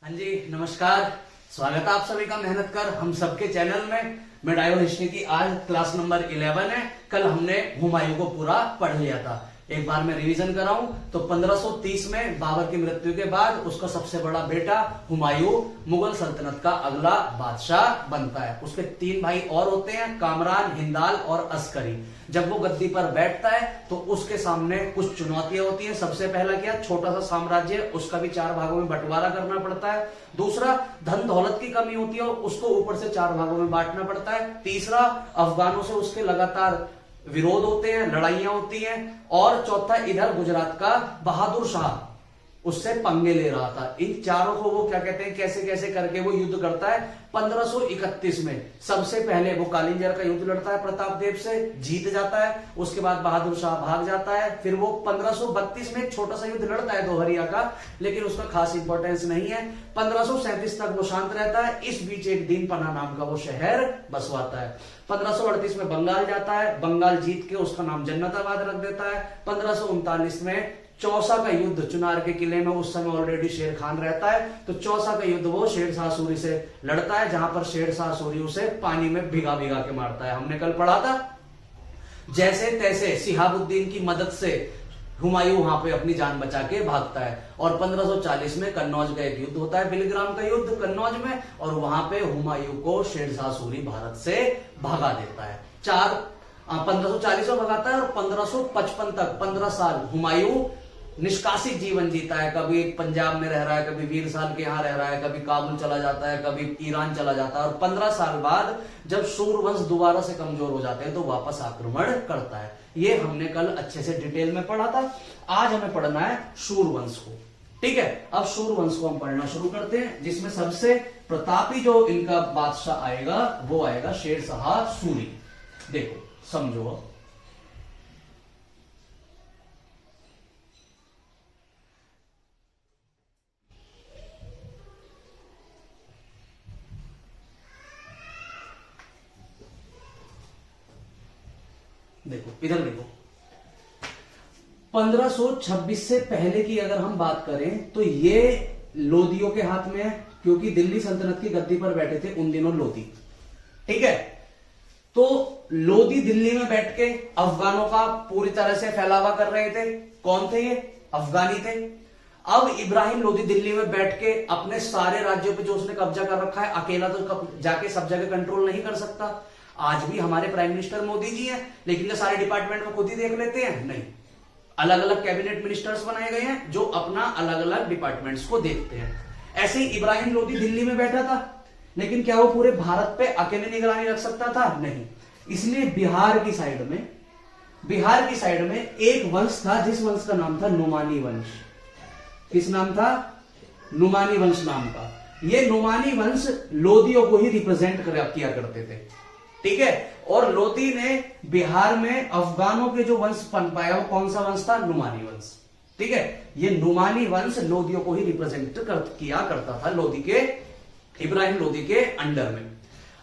हाँ जी नमस्कार। स्वागत है आप सभी का मेहनत कर हम सबके चैनल में। मेडाइवल हिस्ट्री की आज क्लास नंबर 11 है। कल हमने हुमायूं को पूरा पढ़ लिया था। एक बार मैं रिवीजन कराऊं तो 1530 में बाबर की मृत्यु के बाद उसका सबसे बड़ा बेटा हुमायूं मुगल सल्तनत का अगला बादशाह बनता है। उसके 3 भाई और होते हैं, कामरान, हिंदाल और अस्करी। जब वो गद्दी पर बैठता है तो उसके सामने कुछ चुनौतियां होती हैं। सबसे पहला क्या, छोटा सा साम्राज्य, उसका भी 4 भागों में बंटवारा करना पड़ता है। दूसरा, धन दौलत की कमी होती है, उसको ऊपर से 4 भागों में बांटना पड़ता है। तीसरा, अफगानों से उसके लगातार विरोध होते हैं, लड़ाइयां होती हैं। और चौथा, इधर गुजरात का बहादुर शाह उससे पंगे ले रहा था। इन चारों को वो क्या कहते हैं, कैसे कैसे करके वो युद्ध करता है। 1531 में सबसे पहले वो कालिंजर का युद्ध लड़ता है, प्रताप देव से जीत जाता है। उसके बाद बहादुर शाह भाग जाता है। फिर वो 1532 में एक छोटा सा युद्ध लड़ता है दोहरिया का, लेकिन उसका खास इंपॉर्टेंस नहीं है। 1537 तक वो शांत रहता है। इस बीच एक दिन पन्ना नाम का वो शहर बसवाता है। 1538 में बंगाल जाता है, बंगाल जीत के उसका नाम जन्नताबाद रख देता है। 1539 में चौसा का युद्ध, चुनार के किले में उस समय ऑलरेडी शेर खान रहता है, तो चौसा का युद्ध वो शेरशाह सूरी से लड़ता है, जहां पर शेरशाह सूरी उसे पानी में भिगा भिगा के मारता है। हमने कल पढ़ा था। जैसे तैसे सिहाबुद्दीन की मदद से हुमायूं वहां पे अपनी जान बचा के भागता है। और 1540 में कन्नौज का एक युद्ध होता है, बिलग्राम का युद्ध कन्नौज में, और वहां पे हुमायूं को शेरशाह सूरी भारत से भगा देता है। 1540 में भगाता है और 1555 तक 15 साल हुमायूं निष्कासित जीवन जीता है। कभी पंजाब में रह रहा है, कभी वीर साल के यहाँ रह रहा है, कभी काबुल चला जाता है, कभी ईरान चला जाता है। और 15 साल बाद जब सूर्यवंश दोबारा से कमजोर हो जाते हैं तो वापस आक्रमण करता है। ये हमने कल अच्छे से डिटेल में पढ़ा था। आज हमें पढ़ना है सूर्यवंश को। ठीक है, अब सूर्यवंश को हम पढ़ना शुरू करते हैं, जिसमें सबसे प्रतापी जो इनका बादशाह आएगा वो आएगा शेरशाह सूरी। देखो समझो, देखो इधर देखो। 1526 से पहले की अगर हम बात करें तो ये लोदियों के हाथ में है, क्योंकि दिल्ली सल्तनत की गद्दी पर बैठे थे उन दिनों लोदी। ठीक है, तो लोदी दिल्ली में बैठ के अफगानों का पूरी तरह से फैलावा कर रहे थे। कौन थे ये? अफगानी थे। अब इब्राहिम लोदी दिल्ली में बैठ के अपने सारे राज्यों पे जो उसने कब्जा कर रखा है, अकेला तो जाके सब जगह कंट्रोल नहीं कर सकता। आज भी हमारे प्राइम मिनिस्टर मोदी जी हैं, लेकिन क्या सारे डिपार्टमेंट में खुद ही देख लेते हैं? नहीं, अलग अलग कैबिनेट मिनिस्टर्स बनाए गए हैं जो अपना अलग अलग डिपार्टमेंट्स को देखते हैं। ऐसे ही इब्राहिम लोदी दिल्ली में बैठा था, लेकिन क्या वो पूरे भारत पे अकेले निगरानी रख सकता था? नहीं। इसलिए बिहार की साइड में एक वंश था, जिस वंश का नाम था नुमानी वंश। किस नाम था? नुमानी वंश नाम का। ये नुमानी वंश लोदियों को ही रिप्रेजेंट किया करते थे। ठीक है, और लोदी ने बिहार में अफगानों के जो वंश पनपाया वो कौन सा वंश था? नुमानी वंश। ठीक है, ये नुमानी वंश लोदियों को ही रिप्रेजेंट किया करता था, इब्राहिम लोदी के अंडर में।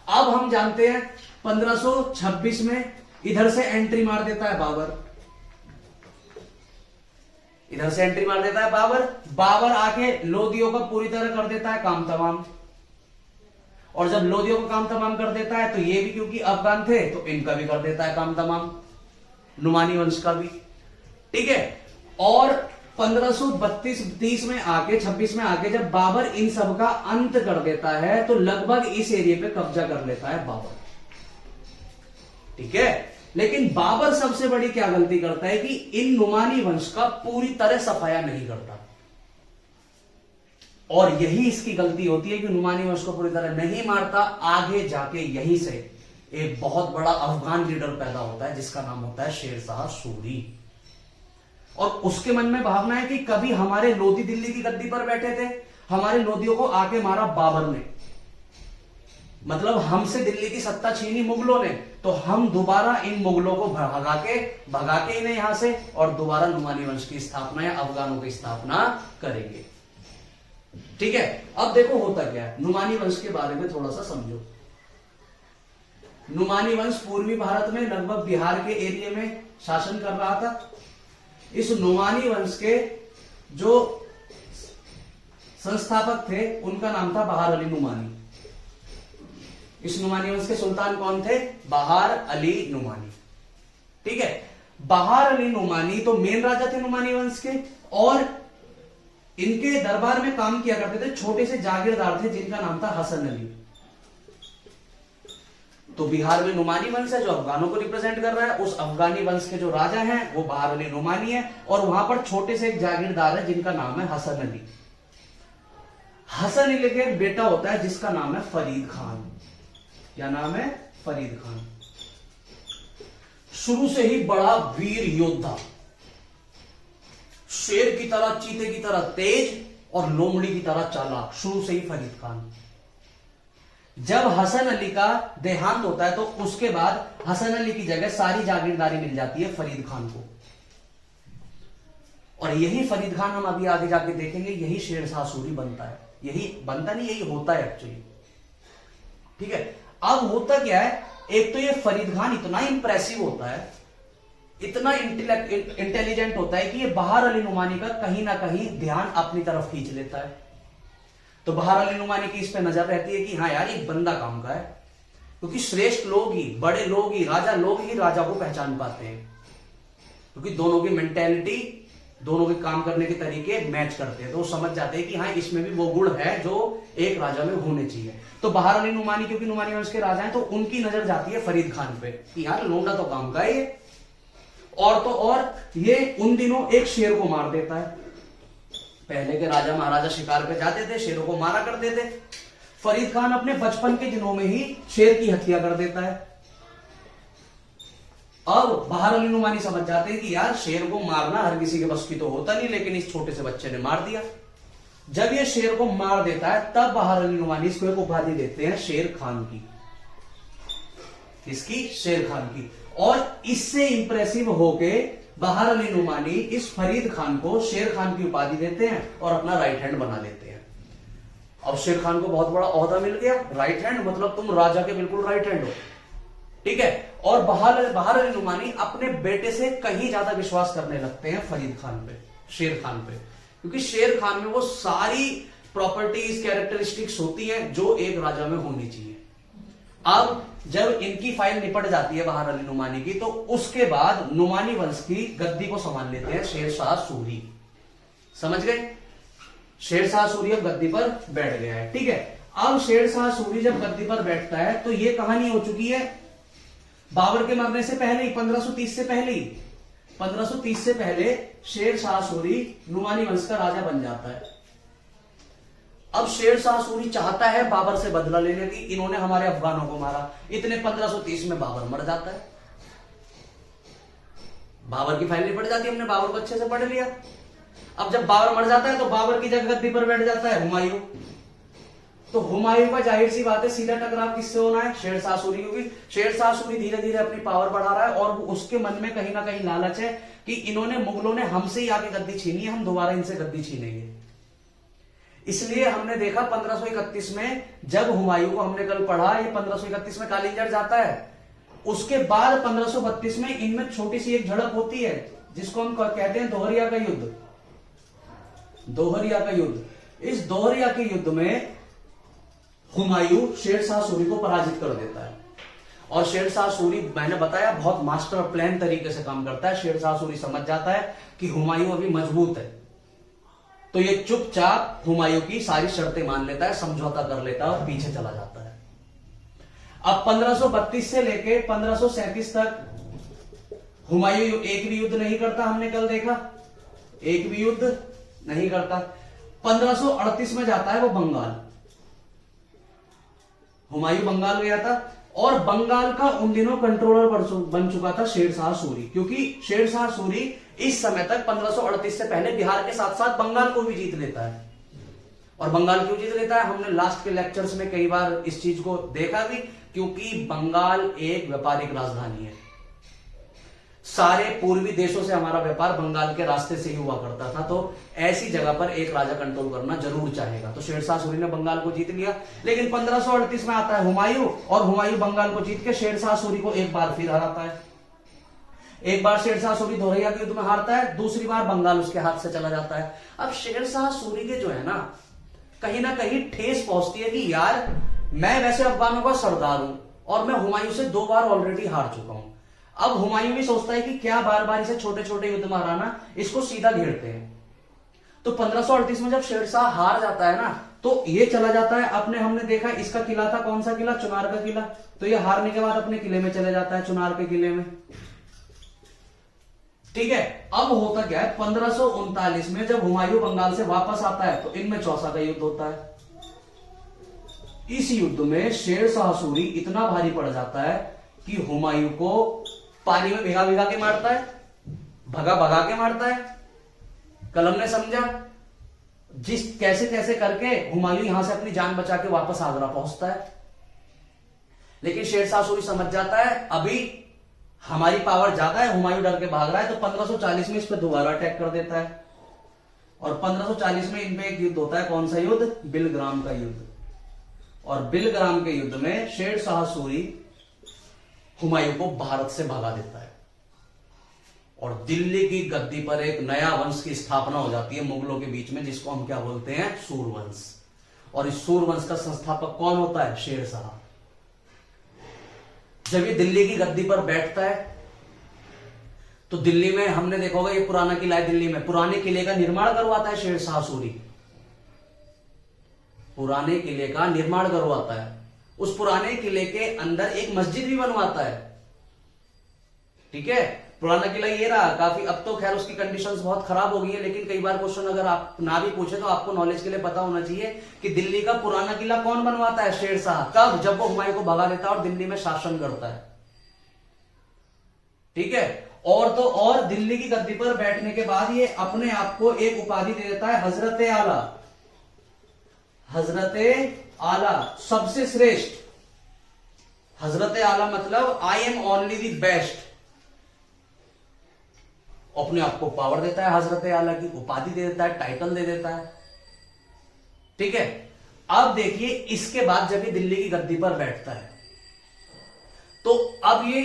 अब हम जानते हैं 1526 में इधर से एंट्री मार देता है बाबर। बाबर आके लोदियों का पूरी तरह कर देता है काम तमाम। और जब लोदियों का काम तमाम कर देता है तो ये भी क्योंकि अफगान थे तो इनका भी कर देता है काम तमाम, नुमानी वंश का भी। ठीक है, और 1532-30 में आके 26 में आके जब बाबर इन सब का अंत कर देता है तो लगभग इस एरिया पे कब्जा कर लेता है बाबर। ठीक है, लेकिन बाबर सबसे बड़ी क्या गलती करता है कि इन नुमानी वंश का पूरी तरह सफाया नहीं करता। और यही इसकी गलती होती है कि नुमानी वंश को पूरी तरह नहीं मारता। आगे जाके यहीं से एक बहुत बड़ा अफगान लीडर पैदा होता है जिसका नाम होता है शेरशाह सूरी। और उसके मन में भावना है कि कभी हमारे लोदी दिल्ली की गद्दी पर बैठे थे, हमारे लोदियों को आके मारा बाबर ने, मतलब हमसे दिल्ली की सत्ता छीनी मुगलों ने, तो हम दोबारा इन मुगलों को भगा के इन्हें यहां से और दोबारा नुमानी वंश की स्थापना या अफगानों की स्थापना करेंगे। ठीक है, अब देखो होता क्या है, नुमानी वंश के बारे में थोड़ा सा समझो। नुमानी वंश पूर्वी भारत में लगभग बिहार के एरिया में शासन कर रहा था। इस नुमानी वंश के जो संस्थापक थे उनका नाम था बहार अली नुमानी। इस नुमानी वंश के सुल्तान कौन थे? बहार अली नुमानी। ठीक है, बहार अली नुमानी तो मेन राजा थे नुमानी वंश के, और इनके दरबार में काम किया करते थे छोटे से जागीरदार थे जिनका नाम था हसन अली। तो बिहार में नुमानी वंश है जो अफगानों को रिप्रेजेंट कर रहा है, उस अफगानी वंश के जो राजा हैं वो बहार अली नुमानी है, और वहां पर छोटे से एक जागीरदार है जिनका नाम है हसन अली। हसन अली के एक बेटा होता है जिसका नाम है फरीद खान। क्या नाम है? फरीद खान। शुरू से ही बड़ा वीर योद्धा, शेर की तरह, चीते की तरह तेज और लोमड़ी की तरह चालाक, शुरू से ही फरीद खान। जब हसन अली का देहांत होता है तो उसके बाद हसन अली की जगह सारी जागीरदारी मिल जाती है फरीद खान को, और यही फरीद खान हम अभी आगे जाके देखेंगे, यही शेरशाह सूरी बनता है। यही बनता नहीं, यही होता है एक्चुअली। ठीक है, अब होता क्या है, एक तो ये फरीद खान इतना इंप्रेसिव होता है, इतना इंटेलिजेंट होता है कि ये बहार अली नुमानी का कहीं ना कहीं ध्यान अपनी तरफ खींच लेता है। तो बहार अली नुमानी की इस पे नजर रहती है कि हाँ यार ये बंदा काम का है, क्योंकि श्रेष्ठ लोग ही, बड़े लोग ही, लोग ही राजा को पहचान पाते हैं, क्योंकि दोनों की मेंटेलिटी, दोनों के काम करने के तरीके मैच करते हैं। तो वो समझ जाते हैं कि हाँ इसमें भी वो गुण है जो एक राजा में होने चाहिए। तो बहार अली नुमानी क्योंकि नुमानी वंश के राजा हैं तो उनकी नजर जाती है फरीद खान पे कि यार लोंडा तो काम का है ये, और तो और ये उन दिनों एक शेर को मार देता है। पहले के राजा महाराजा शिकार पे जाते थे, शेरों को मारा करते थे। फरीद खान अपने बचपन के दिनों में ही शेर की हत्या कर देता है। अब बहार अली नुमानी समझ जाते हैं कि यार शेर को मारना हर किसी के बस की तो होता नहीं, लेकिन इस छोटे से बच्चे ने मार दिया। जब ये शेर को मार देता है तब बहार अली नुमानी इसको एक उपाधि देते हैं शेर खान की। इसकी शेर खान की। और इससे इंप्रेसिव होके बहार अली नुमानी इस फरीद खान को शेर खान की उपाधि देते हैं और अपना राइट हैंड बना लेते हैं। अब शेर खान को बहुत बड़ा ओहदा मिल गया, राइट हैंड, मतलब तुम राजा के बिल्कुल राइट हैंड हो। ठीक है, और बहार अली नुमानी अपने बेटे से कहीं ज्यादा विश्वास करने लगते हैं फरीद खान पे, शेर खान पे, क्योंकि शेर खान में वो सारी प्रॉपर्टीज, कैरेक्टरिस्टिक्स होती हैं जो एक राजा में होनी चाहिए। अब जब इनकी फाइल निपट जाती है बहार अली नुमानी की, तो उसके बाद नुमानी वंश की गद्दी को संभाल लेते हैं शेरशाह सूरी। समझ गए? शेरशाह सूरी अब गद्दी पर बैठ गया है। ठीक है, अब शेरशाह सूरी जब गद्दी पर बैठता है तो ये कहानी हो चुकी है बाबर के मरने से पहले ही, 1530 से पहले ही। 1530 से पहले शेरशाह सूरी नुमानी वंश का राजा बन जाता है। अब शेरशाह सूरी चाहता है बाबर से बदला लेने की, इन्होंने हमारे अफगानों को मारा। इतने 1530 में बाबर मर जाता है। बाबर की फाइल निपट जाती है, हमने बाबर को अच्छे से पढ़ लिया। अब जब बाबर मर जाता है तो बाबर की जगह गद्दी पर बैठ जाता है हुमायूं। तो हुमायूं का जाहिर सी बात है सीधा टकराव किससे होना है? शेरशाह सूरी, क्योंकि शेरशाह सूरी धीरे धीरे अपनी पावर बढ़ा रहा है और उसके मन में कहीं ना कहीं लालच है कि इन्होंने, मुगलों ने हमसे ही आके गद्दी छीनी है, हम दोबारा इनसे गद्दी छीनेंगे। इसलिए हमने देखा 1531 में जब हुमायूं को हमने कल पढ़ा, ये 1531 में कालिंजर जाता है। उसके बाद 1532 में इनमें छोटी सी एक झड़प होती है जिसको हम कहते हैं दोहरिया का युद्ध। दोहरिया का युद्ध, इस दोहरिया के युद्ध में हुमायूं शेरशाह सूरी को पराजित कर देता है। और शेरशाह सूरी, मैंने बताया, बहुत मास्टर प्लान तरीके से काम करता है। शेरशाह सूरी समझ जाता है कि हुमायूं अभी मजबूत है, तो ये चुपचाप हुमायूं की सारी शर्तें मान लेता है, समझौता कर लेता है और पीछे चला जाता है। अब 1532 से लेके 1537 तक हुमायूं एक भी युद्ध नहीं करता, हमने कल देखा, एक भी युद्ध नहीं करता। 1538 में जाता है वो बंगाल। हुमायूं बंगाल गया था और बंगाल का उन दिनों कंट्रोलर बन चुका था शेरशाह सूरी, क्योंकि शेरशाह सूरी इस समय तक 1538 से पहले बिहार के साथ साथ बंगाल को भी जीत लेता है। और बंगाल क्यों जीत लेता है, हमने लास्ट के लेक्चर्स में कई बार इस चीज को देखा भी, क्योंकि बंगाल एक व्यापारिक राजधानी है। सारे पूर्वी देशों से हमारा व्यापार बंगाल के रास्ते से ही हुआ करता था, तो ऐसी जगह पर एक राजा कंट्रोल करना जरूर चाहेगा। तो शेरशाह सूरी ने बंगाल को जीत लिया। लेकिन 1538 में आता है हुमायूं, और हुमायूं बंगाल को जीत के शेरशाह सूरी को एक बार फिर हराता है। एक बार शेरशाह सूरी दोहरिया के युद्ध में हारता है, दूसरी बार बंगाल उसके हाथ से चला जाता है। अब शेरशाह सूरी के जो है ना, कहीं ना कहीं ठेस पहुंचती है कि यार मैं वैसे अफगानों का सरदार हूं और मैं हुमायूं से 2 बार ऑलरेडी हार चुका हूं। अब हुमायूं भी सोचता है कि क्या बार बार इसे छोटे छोटे युद्ध में हराना, इसको सीधा घेरते हैं। तो 1538 में जब शेरशाह हार जाता है ना, तो ये चला जाता है अपने, हमने देखा इसका किला था, कौन सा किला, चुनार का किला। तो ये हारने के बाद अपने किले में चले जाता है, चुनार के किले में। ठीक है, अब होता क्या है, 1539 में जब हुमायूं बंगाल से वापस आता है तो इनमें चौसा का युद्ध होता है। इस युद्ध में शेरशाह सूरी इतना भारी पड़ जाता है कि हुमायूं को पानी में भिगा भिगा के मारता है, भगा भगा के मारता है। कल हमने समझा जिस कैसे कैसे करके हुमायूं यहां से अपनी जान बचा के वापस आगरा पहुंचता है। लेकिन शेरशाह सूरी समझ जाता है अभी हमारी पावर ज्यादा है, हुमायूं डर के भाग रहा है, तो 1540 में इस पर दोबारा अटैक कर देता है। और 1540 में इन पे एक युद्ध होता है, कौन सा युद्ध, बिलग्राम का युद्ध। और बिलग्राम के युद्ध में शेरशाह सूरी हुमायूं को भारत से भगा देता है और दिल्ली की गद्दी पर एक नया वंश की स्थापना हो जाती है मुगलों के बीच में, जिसको हम क्या बोलते हैं, सूरवंश। और इस सूरवंश का संस्थापक कौन होता है, शेरशाह। जब ये दिल्ली की गद्दी पर बैठता है तो दिल्ली में हमने देखा होगा, ये पुराना किला है दिल्ली में, पुराने किले का निर्माण करवाता है शेरशाह सूरी, पुराने किले का निर्माण करवाता है। उस पुराने किले के अंदर एक मस्जिद भी बनवाता है। ठीक है, पुराना किला ये रहा काफी, अब तो खैर उसकी कंडीशंस बहुत खराब हो गई है, लेकिन कई बार क्वेश्चन अगर आप ना भी पूछे तो आपको नॉलेज के लिए पता होना चाहिए कि दिल्ली का पुराना किला कौन बनवाता है, शेरशाह। कब, जब वो हुमायूं को भगा देता है और दिल्ली में शासन करता है। ठीक है, और तो और दिल्ली की गद्दी पर बैठने के बाद ये अपने आप को एक उपाधि दे देता है, हजरत आला। हजरत आला, सबसे श्रेष्ठ। हजरत आला मतलब I am only the best. अपने आप को पावर देता है, हजरत आला की उपाधि दे देता है, टाइटल दे देता है। ठीक है, अब देखिए इसके बाद जब ये दिल्ली की गद्दी पर बैठता है तो अब ये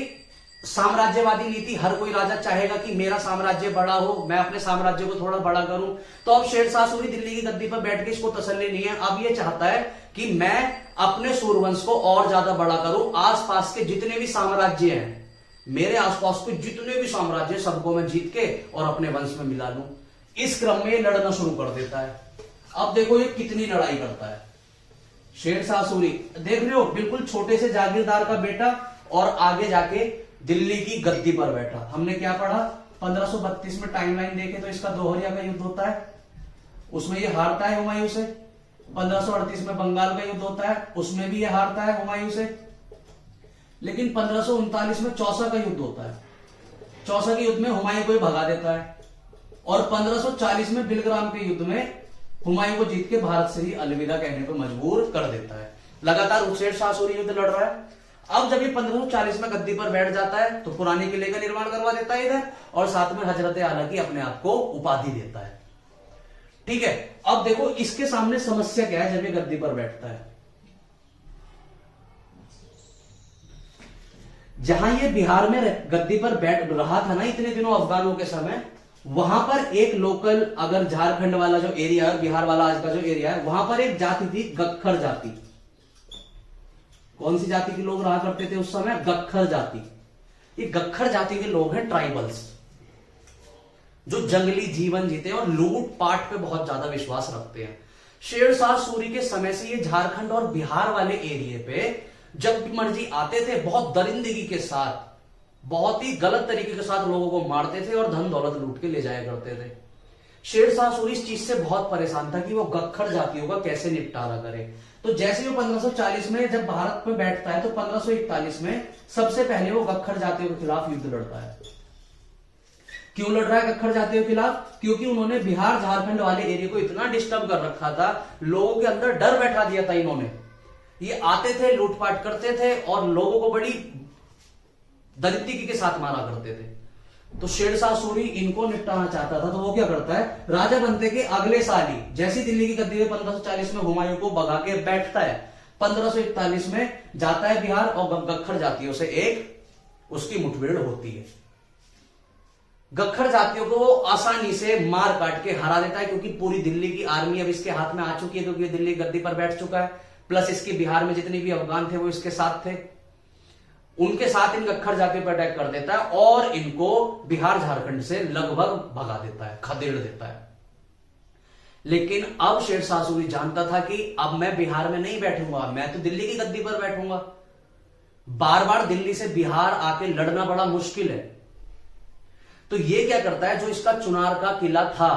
साम्राज्यवादी नीति, हर कोई राजा चाहेगा कि मेरा साम्राज्य बड़ा हो, मैं अपने साम्राज्य को थोड़ा बड़ा करूं। तो अब शेरशाह सूरी दिल्ली की गद्दी पर बैठ के इसको तसल्ली नहीं है, अब ये चाहता है कि मैं अपने सूरवंश को और ज्यादा बड़ा करूं, आसपास के जितने भी साम्राज्य हैं, मेरे आसपास के जितने भी साम्राज्य, सबको मैं जीत के और अपने वंश में मिला लूं। इस क्रम में लड़ना शुरू कर देता है। अब देखो ये कितनी लड़ाई करता है शेरशाह सूरी, देख रहे हो, बिल्कुल छोटे से जागीरदार का बेटा और आगे जाके दिल्ली की गद्दी पर बैठा। हमने क्या पढ़ा, 1532 में टाइमलाइन देखे तो इसका दोहरिया का युद्ध होता है, उसमें ये हारता है हुमायूं से। 1538 में बंगाल का युद्ध होता है, उसमें भी ये हारता है हुमायूं से। लेकिन 1539 में चौसा का युद्ध होता है, चौसा के युद्ध में हुमायूं को भगा देता है। और 1540 में बिलग्राम के युद्ध में हुमायूं को जीत के भारत से ही अलविदा कहने पर मजबूर कर देता है। लगातार शेरशाह सूरी युद्ध लड़ रहा है। अब जब ये 1540 में गद्दी पर बैठ जाता है तो पुराने किले का निर्माण करवा देता है इधर, और साथ में हजरत आला की अपने आप को उपाधि देता है। ठीक है, अब देखो इसके सामने समस्या क्या है जब ये गद्दी पर बैठता है। जहां ये बिहार में गद्दी पर बैठ रहा था ना इतने दिनों अफगानों के समय, वहां पर एक लोकल, अगर झारखंड वाला जो एरिया है, बिहार वाला आज का जो एरिया है, वहां पर एक जाति थी गक्खर जाति। कौन सी जाति के लोग रहा करते थे उस समय, गक्खर जाति। ये गक्खर जाति के लोग हैं ट्राइबल्स, जो जंगली जीवन जीते हैं और लूट पाट पे बहुत ज्यादा विश्वास रखते हैं। शेरशाह सूरी के समय से ये झारखंड और बिहार वाले एरिया पे जब भी मर्जी आते थे, बहुत दरिंदगी के साथ, बहुत ही गलत तरीके के साथ लोगों को मारते थे और धन दौलत लूट के ले जाया करते थे। शेरशाह सूरी इस चीज से बहुत परेशान था कि वो गक्खर जातियों का कैसे निपटारा करे। तो जैसे वो 1540 में जब भारत में बैठता है तो 1541 में सबसे पहले वो गक्खर जातियों के खिलाफ युद्ध लड़ता है। क्यों लड़ रहा है गक्खर जातियों के खिलाफ? क्योंकि उन्होंने बिहार झारखंड वाले एरिया को इतना डिस्टर्ब कर रखा था, लोगों के अंदर डर बैठा दिया था इन्होंने। ये आते थे, लूटपाट करते थे और लोगों को बड़ी दरिद्री के साथ मारा करते थे। तो शेरशाह सूरी इनको निपटाना चाहता था, तो वो क्या करता है, राजा बनते के अगले साल ही, जैसी दिल्ली की गद्दी में 1540 में हुमायूं को भगा के बैठता है, 1541 में जाता है बिहार और गक्खर जातियों से एक उसकी मुठभेड़ होती है। गट्खर जातियों को वो आसानी से मार काट के हरा देता है, क्योंकि पूरी दिल्ली की आर्मी अब इसके हाथ में आ चुकी है, क्योंकि दिल्ली गद्दी पर बैठ चुका है। प्लस इसके बिहार में जितने भी अफगान थे वो इसके साथ थे, उनके साथ इन गट्खर जातियों पर अटैक कर देता है और इनको बिहार झारखंड से लगभग भगा देता है, खदेड़ देता है। लेकिन अब शेरशाह सूरी जानता था कि अब मैं बिहार में नहीं बैठूंगा, मैं तो दिल्ली की गद्दी पर बैठूंगा। बार बार दिल्ली से बिहार आके लड़ना बड़ा मुश्किल है। तो ये क्या करता है, जो इसका चुनार का किला था,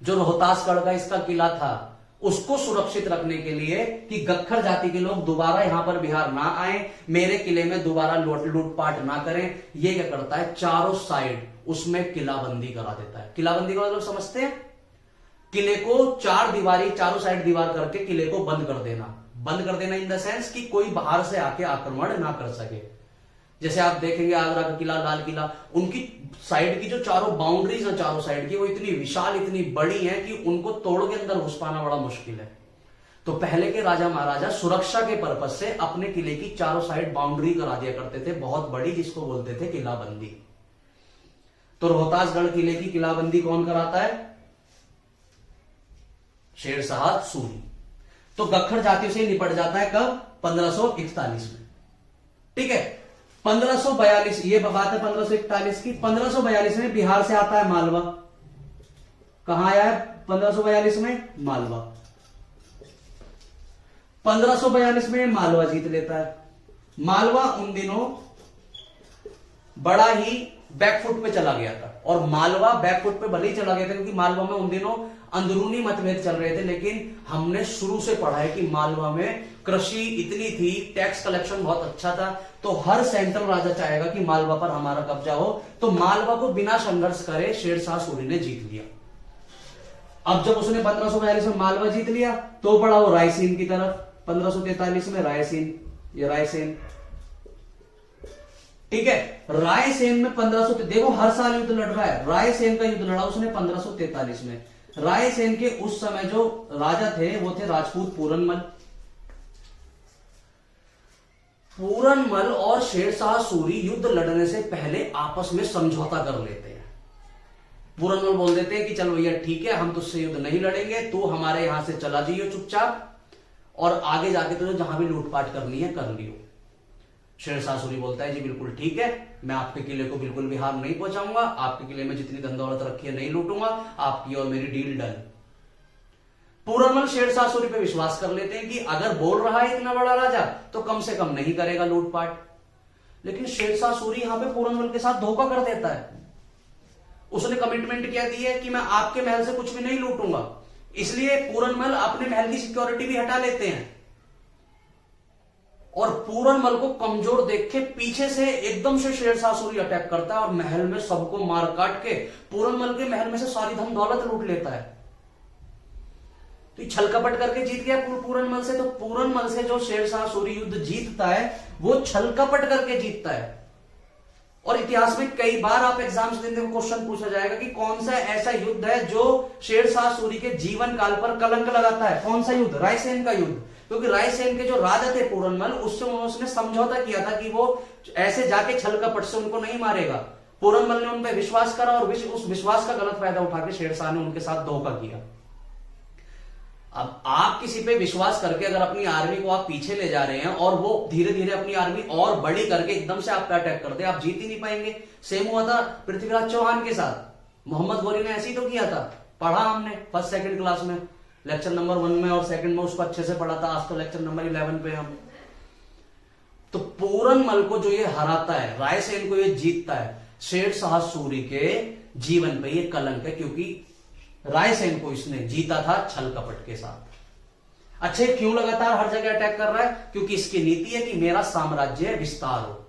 जो रोहतासगढ़ का इसका किला था, उसको सुरक्षित रखने के लिए कि गट्खर जाति के लोग दोबारा यहां पर बिहार ना आए, मेरे किले में दोबारा लूटपाट ना करें, ये क्या करता है, चारों साइड उसमें किलाबंदी करा देता है। किलाबंदी का मतलब समझते हैं, किले को चार दीवारी, चारों साइड दीवार करके किले को बंद कर देना। बंद कर देना इन द सेंस कि कोई बाहर से आके आक्रमण ना कर सके। जैसे आप देखेंगे आगरा का किला, लाल किला, उनकी साइड की जो चारों बाउंड्रीज है चारों साइड की, वो इतनी विशाल, इतनी बड़ी है कि उनको तोड़ के अंदर घुस पाना बड़ा मुश्किल है। तो पहले के राजा महाराजा सुरक्षा के पर्पज से अपने किले की चारों साइड बाउंड्री करा दिया करते थे, बहुत बड़ी, जिसको बोलते थे किलाबंदी। तो रोहतासगढ़ किले की किलाबंदी कौन कराता है, शेरशाह सूरी। तो गट्खर जातियों से निपट जाता है कब, 1541 में। ठीक है, 1542, ये बात है 1541 की। 1542 में बिहार से आता है मालवा। कहां आया है 1542 में, मालवा। 1542 में मालवा जीत लेता है। मालवा उन दिनों बड़ा ही बैकफुट पे चला गया था, और मालवा बैकफुट पे भले ही चला गया था क्योंकि मालवा में उन दिनों अंदरूनी मतभेद चल रहे थे, लेकिन हमने शुरू से पढ़ा है कि मालवा में कृषि इतनी थी, टैक्स कलेक्शन बहुत अच्छा था, तो हर सेंट्रल राजा चाहेगा कि मालवा पर हमारा कब्जा हो। तो मालवा को बिना संघर्ष करे शेरशाह सूरी ने जीत लिया। अब जब उसने 1542 में मालवा जीत लिया तो पड़ा वो रायसेन की तरफ। 1543 में रायसेन, ये रायसेन, ठीक है। रायसेन में 1500, देखो हर साल युद्ध लड़ रहा है। रायसेन का युद्ध लड़ा उसने 1543 में। रायसेन के उस समय जो राजा थे वो थे राजपूत पूरनमल। पूरनमल और शेरशाह सूरी युद्ध लड़ने से पहले आपस में समझौता कर लेते हैं। पूरनमल बोल देते हैं कि चलो भैया ठीक है, हम तुझसे युद्ध नहीं लड़ेंगे, तू हमारे यहां से चला जाइयो चुपचाप, और आगे जाके तो जहां भी लूटपाट करनी है कर लियो। शेरशाह सूरी बोलता है जी बिल्कुल ठीक है, मैं आपके किले को बिल्कुल भी हार नहीं पहुंचाऊंगा, आपके किले में जितनी धन दौलत रखी है नहीं लूटूंगा, आपकी और मेरी डील डन। पूरनमल शेरशाह सूरी पे विश्वास कर लेते हैं कि अगर बोल रहा है इतना बड़ा राजा तो कम से कम नहीं करेगा लूटपाट। लेकिन शेरशाह सूरी यहां पे पूरनमल के साथ धोखा कर देता है। उसने कमिटमेंट क्या दी है कि मैं आपके महल से कुछ भी नहीं लूटूंगा, इसलिए पूरनमल अपने महल की सिक्योरिटी भी हटा लेते हैं, और पूरनमल को कमजोर देख के पीछे से एकदम से शेरशाह सूरी अटैक करता है और महल में सबको मार काट के पूरनमल के महल में से सारी धन दौलत लूट लेता है। तो छलकपट करके जीत गया पूरनमल से। तो पूरनमल से जो शेरशाह सूरी युद्ध जीतता है वो छलकपट करके जीतता है। और इतिहास में कई बार आप एग्जाम्स देने को क्वेश्चन पूछा जाएगा कि कौन सा ऐसा युद्ध है जो शेरशाह सूरी के जीवन काल पर कलंक लगाता है। कौन सा युद्ध, रायसेन का युद्ध। क्योंकि रायसेन के जो राजा थे पूरनमल, उससे उसने समझौता किया था कि वो ऐसे जाके छल कपट से उनको नहीं मारेगा। पूरनमल ने उन पर विश्वास करा और उस विश्वास का गलत फायदा उठा के शेरशाह ने उनके साथ धोखा किया। अब आप किसी पे विश्वास करके अगर अपनी आर्मी को आप पीछे ले जा रहे हैं और वो धीरे धीरे अपनी आर्मी और बड़ी करके एकदम से आप पे अटैक कर दे, आप जीत ही नहीं पाएंगे। सेम हुआ था पृथ्वीराज चौहान के साथ। मोहम्मद गौरी ने ऐसे ही तो किया था, पढ़ा हमने फर्स्ट सेकंड क्लास में, लेक्चर नंबर 1 में और सेकंड में उसको अच्छे से पढ़ा था। आज तो लेक्चर नंबर 11 पे हम। तो पूरनमल को जो ये हराता है, रायसेन को ये जीतता है, शेरशाह सूरी के जीवन पे ये कलंक है, क्योंकि रायसेन को इसने जीता था छल कपट के साथ। अच्छे क्यों लगातार हर जगह अटैक कर रहा है? क्योंकि इसकी नीति है कि मेरा साम्राज्य विस्तार हो,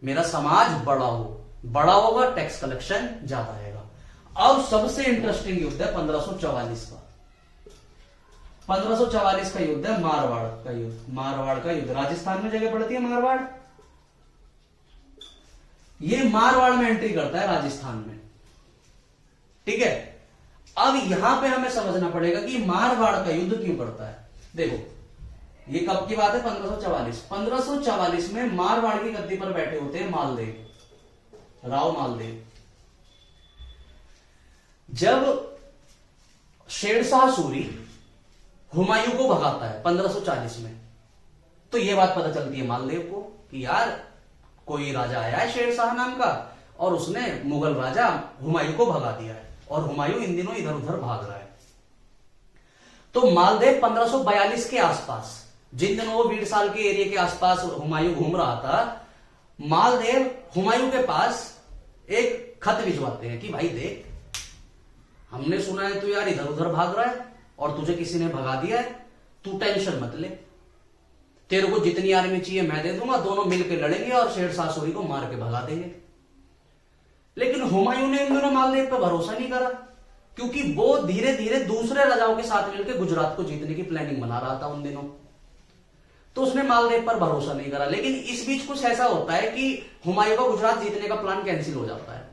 मेरा समाज बड़ा हो, बड़ा होगा टैक्स कलेक्शन ज्यादा आएगा। अब सबसे इंटरेस्टिंग युद्ध है 1544 का। 1544 का युद्ध है मारवाड़ का युद्ध। मारवाड़ का युद्ध राजस्थान में जगह पड़ती है मारवाड़। ये मारवाड़ में एंट्री करता है राजस्थान में, ठीक है। अब यहां पे हमें समझना पड़ेगा कि मारवाड़ का युद्ध क्यों करता है। देखो ये कब की बात है, 1544। 1544 में मारवाड़ की गद्दी पर बैठे होते हैं मालदेव, राव मालदेव। जब शेरशाह सूरी हुमायूं को भगाता है 1540 में, तो यह बात पता चलती है मालदेव को कि यार कोई राजा आया है शेरशाह नाम का और उसने मुगल राजा हुमायूं को भगा दिया है और हुमायूं इन दिनों इधर उधर भाग रहा है। तो मालदेव 1542 के आसपास, जिन दिनों वो वीरसाल के एरिया के आसपास हुमायूं घूम रहा था, मालदेव हुमायूं के पास एक खत भिजवाते हैं कि भाई देख, हमने सुना है तू यार इधर उधर भाग रहा है और तुझे किसी ने भगा दिया है, तू टेंशन मत ले, तेरे को जितनी आर्मी चाहिए मैं दे दूंगा, दोनों मिलकर लड़ेंगे और शेरशाह सूरी को मार के भगा देंगे। लेकिन हुमायूं ने इन दोनों मालदेव पर भरोसा नहीं करा, क्योंकि वो धीरे धीरे दूसरे राजाओं के साथ मिलकर गुजरात को जीतने की प्लानिंग बना रहा था उन दिनों, तो उसने मालदेव पर भरोसा नहीं करा। लेकिन इस बीच कुछ ऐसा होता है कि हुमायूं का गुजरात जीतने का प्लान कैंसिल हो जाता है,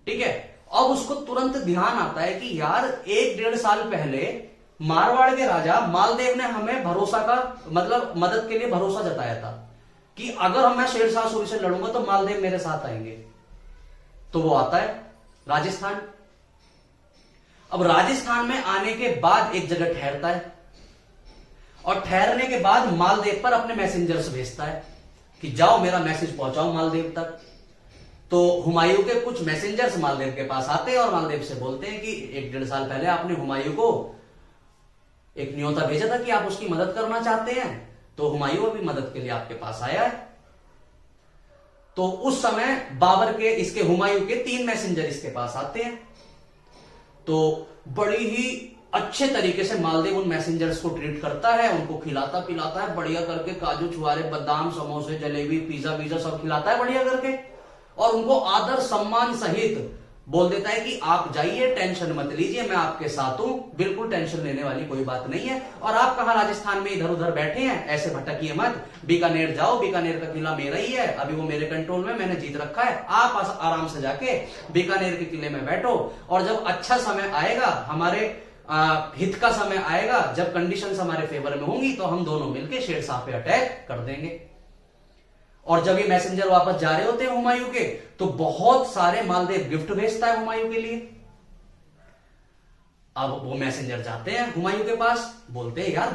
ठीक है। अब उसको तुरंत ध्यान आता है कि यार 1-1.5 साल पहले मारवाड़ के राजा मालदेव ने हमें भरोसा का मतलब मदद के लिए भरोसा जताया था कि अगर मैं शेरशाह सूरी से लड़ूंगा तो मालदेव मेरे साथ आएंगे। तो वो आता है राजस्थान। अब राजस्थान में आने के बाद एक जगह ठहरता है और ठहरने के बाद मालदेव पर अपने मैसेंजर्स भेजता है कि जाओ मेरा मैसेज पहुंचाओ मालदेव तक। तो हुमायूं के कुछ मैसेंजर्स मालदेव के पास आते हैं और मालदेव से बोलते हैं कि 1-1.5 साल पहले आपने हुमायूं को एक न्योता भेजा था कि आप उसकी मदद करना चाहते हैं, तो हुमायूं अभी मदद के लिए आपके पास आया है। तो उस समय बाबर के इसके हुमायूं के 3 मैसेंजर इसके पास आते हैं। तो बड़ी ही अच्छे तरीके से मालदेव उन मैसेंजर्स को ट्रीट करता है, उनको खिलाता पिलाता है बढ़िया करके, काजू छुआरे बादाम समोसे जलेबी पिज्जा विज्जा सब खिलाता है बढ़िया करके, और उनको आदर सम्मान सहित बोल देता है कि आप जाइए, टेंशन मत लीजिए, मैं आपके साथ हूं, बिल्कुल टेंशन लेने वाली कोई बात नहीं है। और आप कहां राजस्थान में इधर उधर बैठे हैं, ऐसे भटकिए मत, बीकानेर जाओ, बीकानेर का किला मेरा ही है, अभी वो मेरे कंट्रोल में, मैंने जीत रखा है, आप आराम से जाके बीकानेर के किले में बैठो, और जब अच्छा समय आएगा, हमारे हित का समय आएगा, जब कंडीशंस हमारे फेवर में होंगी, तो हम दोनों मिलकर शेरशाह पे अटैक कर देंगे। और जब ये मैसेंजर वापस जा रहे होते हैं हुमायूं के, तो बहुत सारे मालदेव गिफ्ट भेजता है हुमायूं के लिए। अब वो मैसेंजर जाते हैं हुमायूं के पास, बोलते हैं यार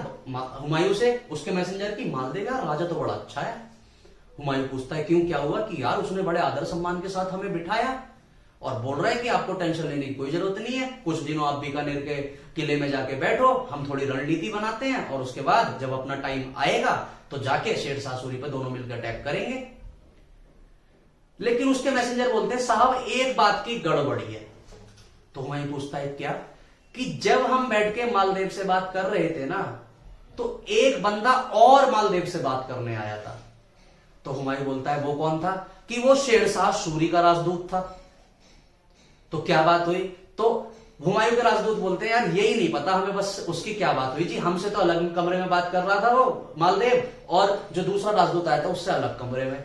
हुमायूं से, उसके मैसेंजर की, मालदेव यार राजा तो बड़ा अच्छा है। हुमायूं पूछता है क्यों, क्या हुआ, कि यार उसने बड़े आदर सम्मान के साथ हमें बिठाया और बोल रहा है कि आपको टेंशन लेने की कोई जरूरत नहीं है, कुछ दिनों आप बीकानेर के किले में जाके बैठो, हम थोड़ी रणनीति बनाते हैं, और उसके बाद जब अपना टाइम आएगा तो जाके शेरशाह सूरी पे दोनों मिलकर अटैक करेंगे। लेकिन उसके मैसेंजर बोलते हैं साहब एक बात की गड़बड़ी है। तो हुमायूं पूछता है क्या, कि जब हम बैठ के मालदेव से बात कर रहे थे ना, तो एक बंदा और मालदेव से बात करने आया था। तो हुमायूं बोलता है वो कौन था, कि वो शेरशाह सूरी का राजदूत था। तो क्या बात हुई, तो हुमायूं के राजदूत बोलते हैं यार यही नहीं पता हमें, बस उसकी क्या बात हुई जी, हमसे तो अलग कमरे में बात कर रहा था वो मालदेव, और जो दूसरा राजदूत आया था उससे अलग कमरे में।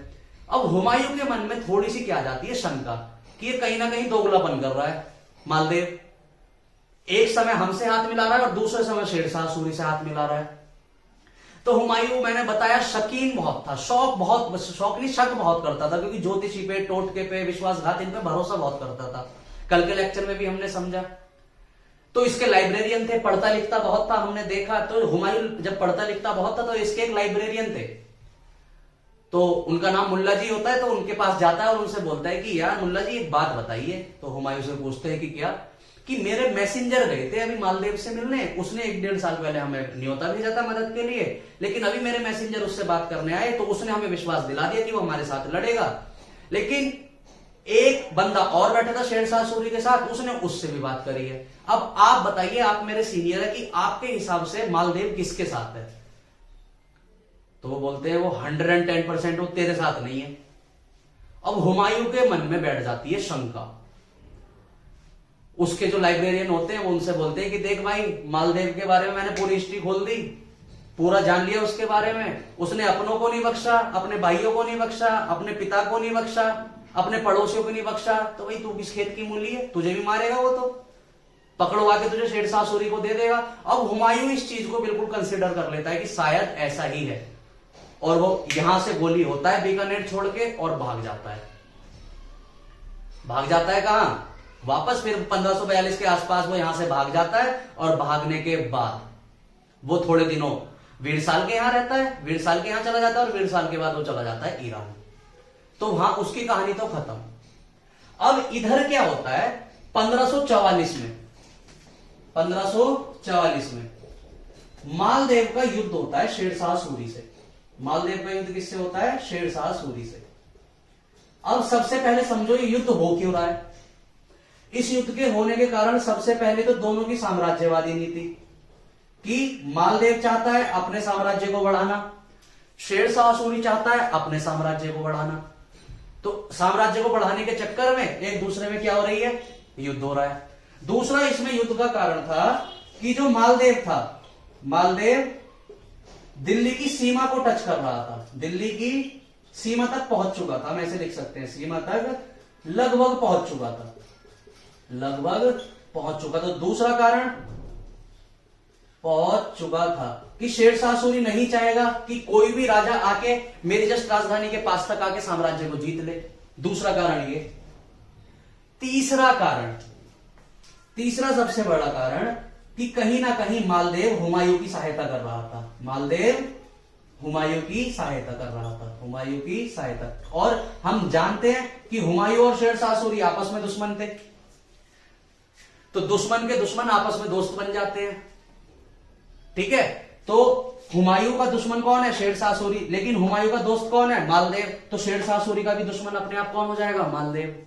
अब हुमायूं के मन में थोड़ी सी क्या जाती है, शंका, कि ये कहीं ना कहीं दोगलापन कर रहा है मालदेव, एक समय हमसे हाथ मिला रहा है और दूसरे समय शेरशाह सूरी से हाथ मिला रहा है। तो हुमायूं, मैंने बताया, शकीन बहुत था, शौक नहीं शक बहुत करता था, क्योंकि ज्योतिषी पे, टोटके पे, विश्वासघात, इन पे भरोसा बहुत करता था। कल के लेक्चर में भी हमने समझा। तो इसके लाइब्रेरियन थे, पढ़ता लिखता बहुत था, हमने देखा। तो हुमायूं जब पढ़ता लिखता बहुत था, तो इसके एक लाइब्रेरियन थे, तो उनका नाम मुल्ला जी होता है। तो उनके पास जाता है और उनसे बोलता है कि यार मुल्ला जी एक बात बताइए। तो हुमायूं से पूछते हैं कि क्या, कि मेरे मैसेंजर गए थे अभी मालदेव से मिलने, उसने 1-1.5 साल पहले हमें न्योता भेजा था मदद के लिए, लेकिन अभी मेरे मैसेंजर उससे बात करने आए, तो उसने हमें विश्वास दिला दिया कि वो हमारे साथ लड़ेगा। लेकिन एक बंदा और बैठा था शेरशाह सूरी के साथ, उसने उससे भी बात करी है। अब आप बताइए, आप मेरे सीनियर है, कि आपके हिसाब से मालदेव किसके साथ है? तो वो बोलते हैं वो 110% वो तेरे साथ नहीं है। अब हुमायूं के मन में बैठ जाती है शंका। उसके जो लाइब्रेरियन होते हैं वो उनसे बोलते हैं कि देख भाई, मालदेव के बारे में मैंने पूरी हिस्ट्री खोल दी, पूरा जान लिया उसके बारे में। उसने अपनों को नहीं बख्शा, अपने भाइयों को नहीं बख्शा, अपने पिता को नहीं बख्शा, अपने पड़ोसियों को नहीं बख्शा। तो भाई तू किस खेत की मूली है, तुझे भी मारेगा वो, तो पकड़वा के तुझे शेरशाह सूरी को दे देगा। अब हुमायूं इस चीज को बिल्कुल कंसिडर कर लेता है कि शायद ऐसा ही है, और वो यहां से गोली होता है बीकानेर छोड़ के और भाग जाता है। भाग जाता है कहां? वापस फिर 1542 के आसपास वो यहां से भाग जाता है, और भागने के बाद वो थोड़े दिनों वीरसाल के यहां रहता है, वीरसाल के यहां चला जाता है, और वीरसाल के बाद वो चला जाता है ईरान। तो वहां उसकी कहानी तो खत्म। अब इधर क्या होता है 1544 में, 1544 में मालदेव का युद्ध होता है शेरशाह सूरी से। मालदेव का युद्ध किससे होता है? शेरशाह सूरी से। अब सबसे पहले समझो ये युद्ध हो क्यों रहा है। इस युद्ध के होने के कारण सबसे पहले तो दोनों की साम्राज्यवादी नीति, कि मालदेव चाहता है अपने साम्राज्य को बढ़ाना, शेरशाह सूरी चाहता है अपने साम्राज्य को बढ़ाना। तो साम्राज्य को बढ़ाने के चक्कर में एक दूसरे में क्या हो रही है? युद्ध हो रहा है। दूसरा इसमें युद्ध का कारण था कि जो मालदेव था, मालदेव दिल्ली की सीमा को टच कर रहा था, दिल्ली की सीमा तक पहुंच चुका था। हम ऐसे लिख सकते हैं, सीमा तक लगभग पहुंच चुका था, लगभग पहुंच चुका। तो दूसरा कारण पहुंच चुका था कि शेरशाह सूरी नहीं चाहेगा कि कोई भी राजा आके मेरी जस्ट राजधानी के पास तक आके साम्राज्य को जीत ले। दूसरा कारण ये। तीसरा कारण, तीसरा सबसे बड़ा कारण कि कहीं ना कहीं मालदेव हुमायूं की सहायता कर रहा था, मालदेव हुमायूं की सहायता कर रहा था, हुमायूं की सहायता। और हम जानते हैं कि हुमायूं और शेरशाह सूरी आपस में दुश्मन थे, तो दुश्मन के दुश्मन आपस में दोस्त बन जाते हैं। ठीक है, तो हुमायूं का दुश्मन कौन है? शेरशाह सूरी। लेकिन हुमायूं का दोस्त कौन है? मालदेव। तो शेरशाह सूरी का भी दुश्मन अपने आप कौन हो जाएगा? मालदेव।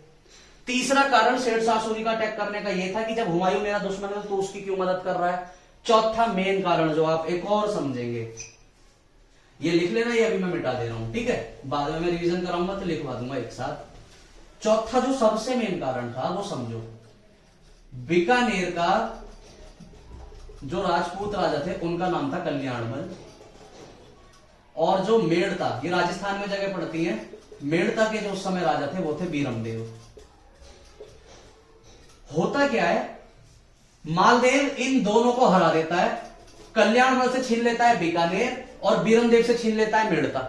तीसरा कारण शेरशाह सूरी का अटैक करने का यह था कि जब हुमायूं मेरा दुश्मन है तो उसकी क्यों मदद कर रहा है। चौथा मेन कारण जो आप एक और समझेंगे, ये लिख लेना, ये अभी मैं मिटा दे रहा हूं, ठीक है, बाद में मैं रिवीजन कराऊंगा तो लिखवा दूंगा एक साथ। चौथा जो सबसे मेन कारण था वो समझो, बीकानेर का जो राजपूत राजा थे उनका नाम था कल्याणमल, और जो मेड़ता, ये राजस्थान में जगह पड़ती है, मेड़ता के जो उस समय राजा थे वो थे बीरमदेव। होता क्या है, मालदेव इन दोनों को हरा देता है, कल्याणमल से छीन लेता है बीकानेर और बीरमदेव से छीन लेता है मेड़ता।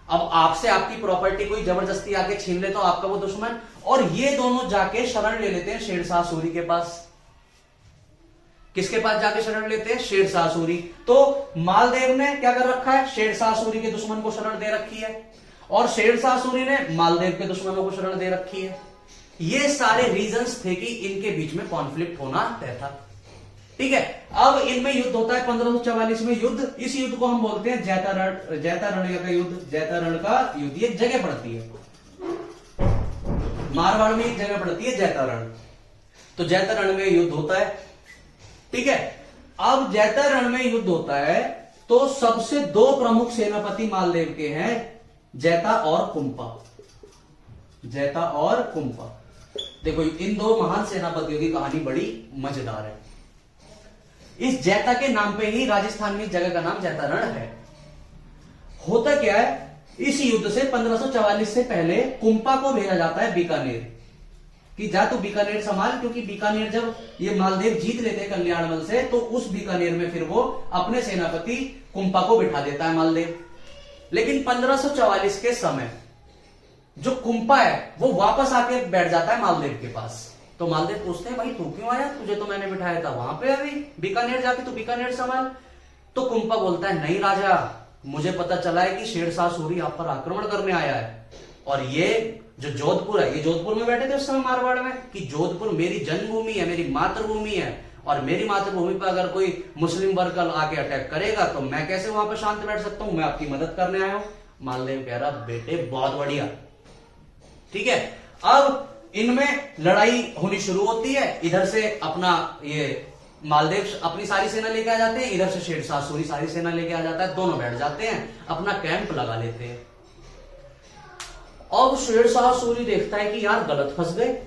अब आपसे आपकी प्रॉपर्टी कोई जबरदस्ती आके छीन ले तो आपका वो दुश्मन, और ये दोनों जाके शरण ले लेते हैं शेरशाह सूरी के पास। किसके पास जाके शरण लेते हैं? शेरशाह सूरी। तो मालदेव ने क्या कर रखा है? शेरशाह सूरी के दुश्मन को शरण दे रखी है, और शेरशाह सूरी ने मालदेव के दुश्मनों को शरण दे रखी है। ये सारे रीजंस थे कि इनके बीच में कॉन्फ्लिक्ट होना तय था। ठीक है, अब इनमें युद्ध होता है 1544 में युद्ध। इस युद्ध को हम बोलते हैं जैतारण का युद्ध। जैतारण का युद्ध, ये जगह पड़ती है मारवाड़ में, एक जगह पड़ती है जैतारण। तो जैतारण में युद्ध होता है। ठीक है, अब जैतारण में युद्ध होता है तो सबसे दो प्रमुख सेनापति मालदेव के हैं, जैता और कुंपा। जैता और कुंपा, देखो इन दो महान सेनापतियों की कहानी बड़ी मजेदार है। इस जैता के नाम पे ही राजस्थान में जगह का नाम जैतारण है। होता क्या है, इस युद्ध से 1544 से पहले कुंपा को भेजा जाता है बीकानेर, कि जा तू बीकानेर संभाल, क्योंकि बीकानेर जब ये मालदेव जीत लेते हैं कल्याणमल से, तो उस बीकानेर में फिर वो अपने सेनापति कुंपा को बिठा देता है मालदेव। लेकिन 1544 के समय जो कुंपा है वो वापस आके बैठ जाता है मालदेव के पास। तो मालदेव पूछते हैं, भाई तू क्यों आया? तुझे तो मैंने बिठाया था वहां पे, अभी बीकानेर जाके तू बीकानेर संभाल। तो कुंपा बोलता है, नहीं राजा, मुझे पता चला है कि शेरशाह सूरी आप पर आक्रमण करने आया है, और ये जो जोधपुर है, ये जोधपुर में बैठे थे उस समय मारवाड़ में, कि जोधपुर मेरी जन्मभूमि है, मेरी मातृभूमि है, और मेरी मातृभूमि पर अगर कोई मुस्लिम वर्ग आके अटैक करेगा तो मैं कैसे वहां पर शांत बैठ सकता हूं? मैं आपकी मदद करने आया हूं। मालदेव कह रहा, बेटे बहुत बढ़िया। ठीक है, अब इनमें लड़ाई होनी शुरू होती है। इधर से अपना ये मालदेव अपनी सारी सेना लेके आ जाते हैं, इधर से शेरशाह सूरी सारी सेना लेके आ जाता है, दोनों बैठ जाते हैं, अपना कैंप लगा लेते हैं। अब शेरशाह सूरी देखता है कि यार गलत फंस गए,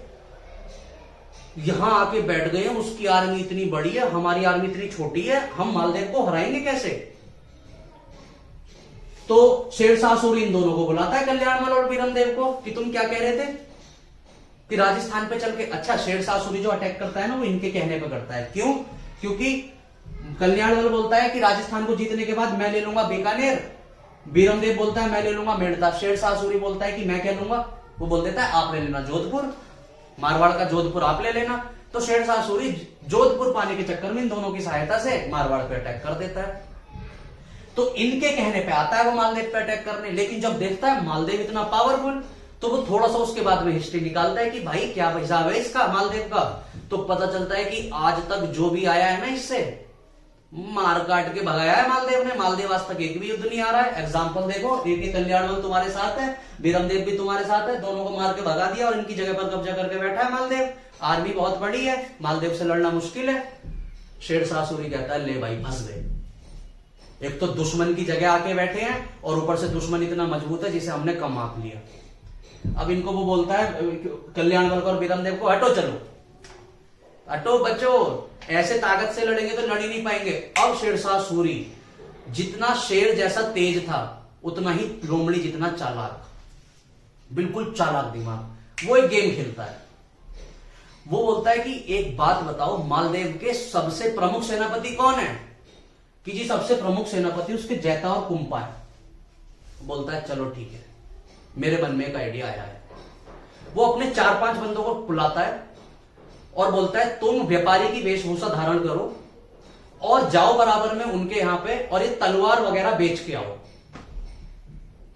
यहां आके बैठ गए, उसकी आर्मी इतनी बड़ी है, हमारी आर्मी इतनी छोटी है, हम मालदेव को हराएंगे कैसे? तो शेरशाह सूरी इन दोनों को बुलाता है, कल्याणमल और बीरमदेव को, कि तुम क्या कह रहे थे कि राजस्थान पे चल के। अच्छा, शेरशाह सूरी जो अटैक करता है ना वो इनके कहने पे करता है। क्यों? क्योंकि कल्याणमल बोलता है कि राजस्थान को जीतने के बाद मैं ले लूंगा बीकानेर, बीरमदेव बोलता है मैं ले लूंगा मेड़ता, शेरशाह सूरी बोलता है कि मैं क्या लूंगा, वो बोल देता है आप ले लेना जोधपुर। मारवाड़ का जोधपुर आप ले लेना। तो शेरशाह सूरी जोधपुर पाने के चक्कर में इन दोनों की सहायता से मारवाड़ पे अटैक कर देता है। तो इनके कहने पे आता है वो मालदेव पे अटैक करने, लेकिन जब देखता है मालदेव इतना पावरफुल, तो वो थोड़ा सा उसके बाद में हिस्ट्री निकालता है कि भाई क्या हिसाब है इसका मालदेव का। तो पता चलता है कि आज तक जो भी आया है ना इससे मार काट के भगाया है मालदेव ने। मालदेव आज तक एक भी युद्ध नहीं आ रहा है। एग्जाम्पल देखो, एक कल्याणवल तुम्हारे साथ है, बीरमदेव भी तुम्हारे साथ है, दोनों को मार के भगा दिया और इनकी जगह पर कब्जा करके बैठा है मालदेव। आर्मी बहुत बड़ी है, मालदेव से लड़ना मुश्किल है। शेरशाह सूरी कहता है ले भाई फंस गए, एक तो दुश्मन की जगह आके बैठे हैं और ऊपर से दुश्मन इतना मजबूत है जिसे हमने कम आंक लिया। अब इनको वो बोलता है कल्याणवल और बीरमदेव को, हटो चलो, हटो बच्चो, ऐसे ताकत से लड़ेंगे तो लड़ ही नहीं पाएंगे। अब शेरशाह सूरी जितना शेर जैसा तेज था उतना ही लोमड़ी जितना चालाक, बिल्कुल चालाक दिमाग। वो एक गेम खेलता है। वो बोलता है कि एक बात बताओ, मालदेव के सबसे प्रमुख सेनापति कौन है? कि जी सबसे प्रमुख सेनापति उसके जैता और कुंपा है। बोलता है चलो ठीक है, मेरे मन में एक आइडिया आया है। वो अपने 4-5 बंदों को बुलाता है और बोलता है तुम व्यापारी की वेशभूषा धारण करो और जाओ बराबर में उनके यहां पे और ये तलवार वगैरह बेच के आओ।